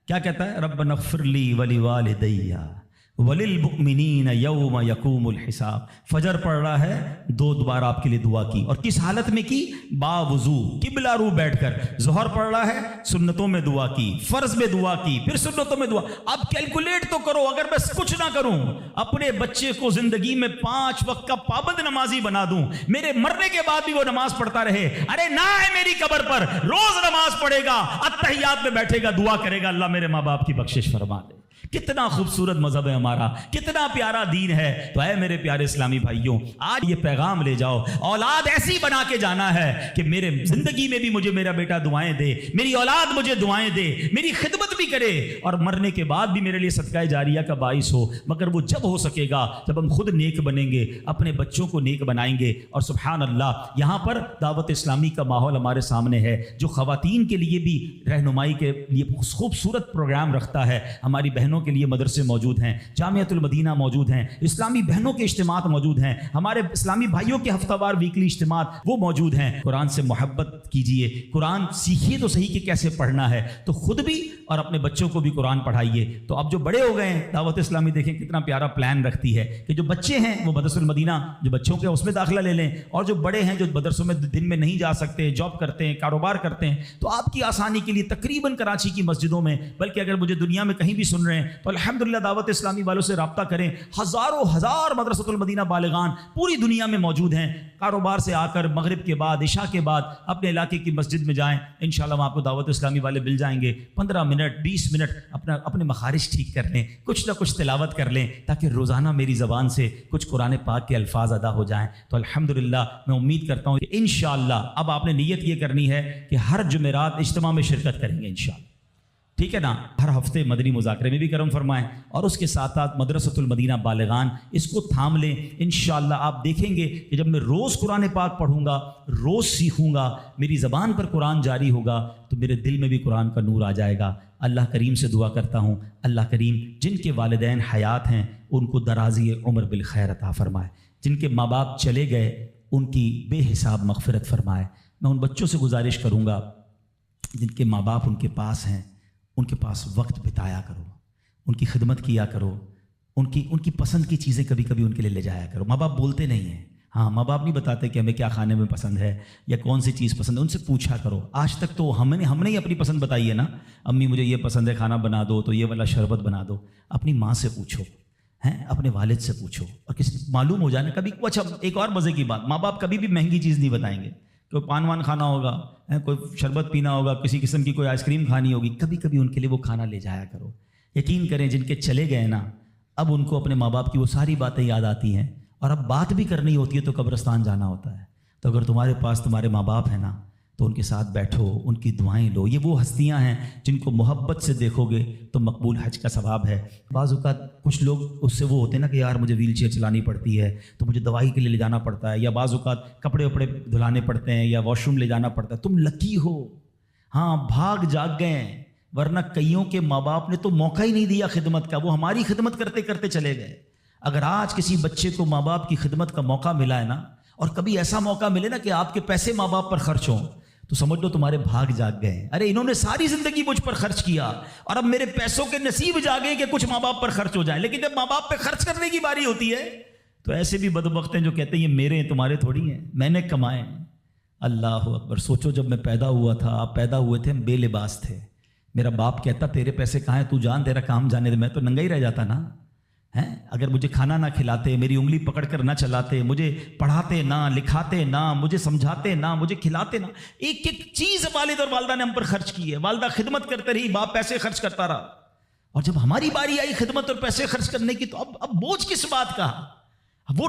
کیا کہتا ہے؟ ربنا اغفر لی ولوالدی وللمؤمنین یوم یقوم الحساب. فجر پڑھ رہا ہے، 2 بار آپ کے لیے دعا کی. اور کس حالت میں کی؟ با وضو قبلہ رو بیٹھ کر. ظہر پڑھ رہا ہے، سنتوں میں دعا کی، فرض میں دعا کی، پھر سنتوں میں دعا. اب کیلکولیٹ تو کرو، اگر میں کچھ نہ کروں، اپنے بچے کو زندگی میں 5 وقت کا پابند نمازی بنا دوں، میرے مرنے کے بعد بھی وہ نماز پڑھتا رہے. ارے نہ ہے میری قبر پر روز نماز پڑھے گا، اتحیات میں بیٹھے گا، دعا کرے گا اللہ میرے ماں باپ کی بخشش فرما دے. کتنا خوبصورت مذہب ہے ہمارا، کتنا پیارا دین ہے. تو اے میرے پیارے اسلامی بھائیوں، آج یہ پیغام لے جاؤ، اولاد ایسی بنا کے جانا ہے کہ میرے زندگی میں بھی مجھے میرا بیٹا دعائیں دے، میری اولاد مجھے دعائیں دے، میری خدمت بھی کرے، اور مرنے کے بعد بھی میرے لیے صدقہ جاریہ کا باعث ہو. مگر وہ جب ہو سکے گا جب ہم خود نیک بنیں گے، اپنے بچوں کو نیک بنائیں گے. اور سبحان اللہ یہاں پر دعوت اسلامی کا ماحول ہمارے سامنے ہے جو خواتین کے لیے بھی رہنمائی کے لیے خوبصورت پروگرام رکھتا ہے. ہماری بہنوں کے لیے مدرسے موجود ہیں، جامعۃ المدینہ موجود ہیں، اسلامی بہنوں کے اجتماعات موجود ہیں، ہمارے اسلامی بھائیوں کے ہفتہ وار ویکلی اجتماعات وہ موجود ہیں. قرآن سے محبت کیجئے، قرآن سیکھیے تو صحیح کہ کیسے پڑھنا ہے. تو خود بھی اور اپنے بچوں کو بھی قرآن پڑھائیے. تو اب جو بڑے ہو گئے ہیں، دعوت اسلامی دیکھیں کتنا پیارا پلان رکھتی ہے کہ جو بچے ہیں وہ مدرسۃ المدینہ جو بچوں کے اس میں داخلہ لے لیں، اور جو بڑے ہیں جو مدرسوں میں دن میں نہیں جا سکتے، جاب کرتے ہیں، کاروبار کرتے ہیں، تو آپ کی آسانی کے لیے تقریباً کراچی کی مسجدوں میں، بلکہ اگر مجھے دنیا میں کہیں بھی سن رہے ہیں تو الحمدللہ دعوت اسلامی والوں سے رابطہ کریں. ہزاروں ہزار مدرسۃ المدینہ بالغان پوری دنیا میں موجود ہیں. کاروبار سے آ کر مغرب کے بعد، عشاء کے بعد اپنے علاقے کی مسجد میں جائیں، انشاءاللہ وہاں آپ کو دعوت اسلامی والے مل جائیں گے. 15 منٹ 20 منٹ اپنے مخارج ٹھیک کر لیں، کچھ نہ کچھ تلاوت کر لیں، تاکہ روزانہ میری زبان سے کچھ قرآن پاک کے الفاظ ادا ہو جائیں. تو الحمدللہ میں امید کرتا ہوں کہ انشاءاللہ اب آپ نے نیت یہ کرنی ہے کہ ہر جمعرات اجتماع میں شرکت کریں گے انشاءاللہ. ٹھیک ہے نا. ہر ہفتے مدنی مذاکرے میں بھی کرم فرمائیں، اور اس کے ساتھ ساتھ مدرسۃ المدینہ بالغان اس کو تھام لیں. انشاءاللہ آپ دیکھیں گے کہ جب میں روز قرآن پاک پڑھوں گا، روز سیکھوں گا، میری زبان پر قرآن جاری ہوگا، تو میرے دل میں بھی قرآن کا نور آ جائے گا. اللہ کریم سے دعا کرتا ہوں، اللہ کریم جن کے والدین حیات ہیں ان کو درازی عمر بالخیر عطا فرمائے، جن کے ماں باپ چلے گئے ان کی بے حساب مغفرت فرمائے. میں ان بچوں سے گزارش کروں گا جن کے ماں باپ ان کے پاس ہیں، ان کے پاس وقت بتایا کرو، ان کی خدمت کیا کرو، ان کی پسند کی چیزیں کبھی کبھی ان کے لیے لے جایا کرو. ماں باپ بولتے نہیں ہیں، ہاں ماں باپ نہیں بتاتے کہ ہمیں کیا کھانے میں پسند ہے یا کون سی چیز پسند ہے. ان سے پوچھا کرو. آج تک تو ہم نے ہی اپنی پسند بتائی ہے نا، امی مجھے یہ پسند ہے، کھانا بنا دو تو یہ والا شربت بنا دو. اپنی ماں سے پوچھو، ہیں اپنے والد سے پوچھو، اور کسی معلوم ہو جائے نا کبھی. اچھا ایک اور مزے کی بات، ماں باپ کبھی بھی مہنگی چیز نہیں بتائیں گے. کوئی پان وان کھانا ہوگا، کوئی شربت پینا ہوگا، کسی قسم کی کوئی آئس کریم کھانی ہوگی، کبھی کبھی ان کے لیے وہ کھانا لے جایا کرو. یقین کریں جن کے چلے گئے نا، اب ان کو اپنے ماں باپ کی وہ ساری باتیں یاد آتی ہیں، اور اب بات بھی کرنی ہوتی ہے تو قبرستان جانا ہوتا ہے. تو اگر تمہارے پاس تمہارے ماں باپ ہیں نا تو ان کے ساتھ بیٹھو، ان کی دعائیں لو. یہ وہ ہستیاں ہیں جن کو محبت سے دیکھو گے تو مقبول حج کا ثواب ہے. بعض اوقات کچھ لوگ اس سے وہ ہوتے ہیں نا کہ یار مجھے ویل چیئر چلانی پڑتی ہے تو مجھے دوائی کے لیے لے جانا پڑتا ہے، یا بعض اوقات کپڑے وپڑے دھلانے پڑتے ہیں یا واش روم لے جانا پڑتا ہے. تم لکی ہو، ہاں بھاگ جاگ گئے ہیں، ورنہ کئیوں کے ماں باپ نے تو موقع ہی نہیں دیا خدمت کا، وہ ہماری خدمت کرتے کرتے چلے گئے. اگر آج کسی بچے کو ماں باپ کی خدمت کا موقع ملا ہے نا، اور کبھی ایسا موقع ملے نا کہ آپ کے پیسے ماں باپ پر خرچ ہوں، تو سمجھ لو تمہارے بھاگ جاگ گئے. ارے انہوں نے ساری زندگی مجھ پر خرچ کیا اور اب میرے پیسوں کے نصیب جاگے کہ کچھ ماں باپ پر خرچ ہو جائیں. لیکن جب ماں باپ پہ خرچ کرنے کی باری ہوتی ہے تو ایسے بھی بدبخت ہیں جو کہتے ہیں یہ میرے ہیں تمہارے تھوڑی ہیں، میں نے کمائے. اللہ اکبر. سوچو جب میں پیدا ہوا تھا، آپ پیدا ہوئے تھے، ہم بے لباس تھے. میرا باپ کہتا تیرے پیسے کہاں ہیں، تو جان تیرا کام جانے دے، میں تو ننگا ہی رہ جاتا نا. اگر مجھے کھانا نہ کھلاتے، میری انگلی پکڑ کر نہ چلاتے، مجھے پڑھاتے نہ، لکھاتے نہ، مجھے سمجھاتے نہ، مجھے کھلاتے نہ، ایک ایک چیز والد اور والدہ نے ہم پر خرچ کی ہے. والدہ خدمت کرتے رہی، باپ پیسے خرچ کرتا رہا، اور جب ہماری باری آئی خدمت اور پیسے خرچ کرنے کی تو اب بوجھ کس بات کا. وہ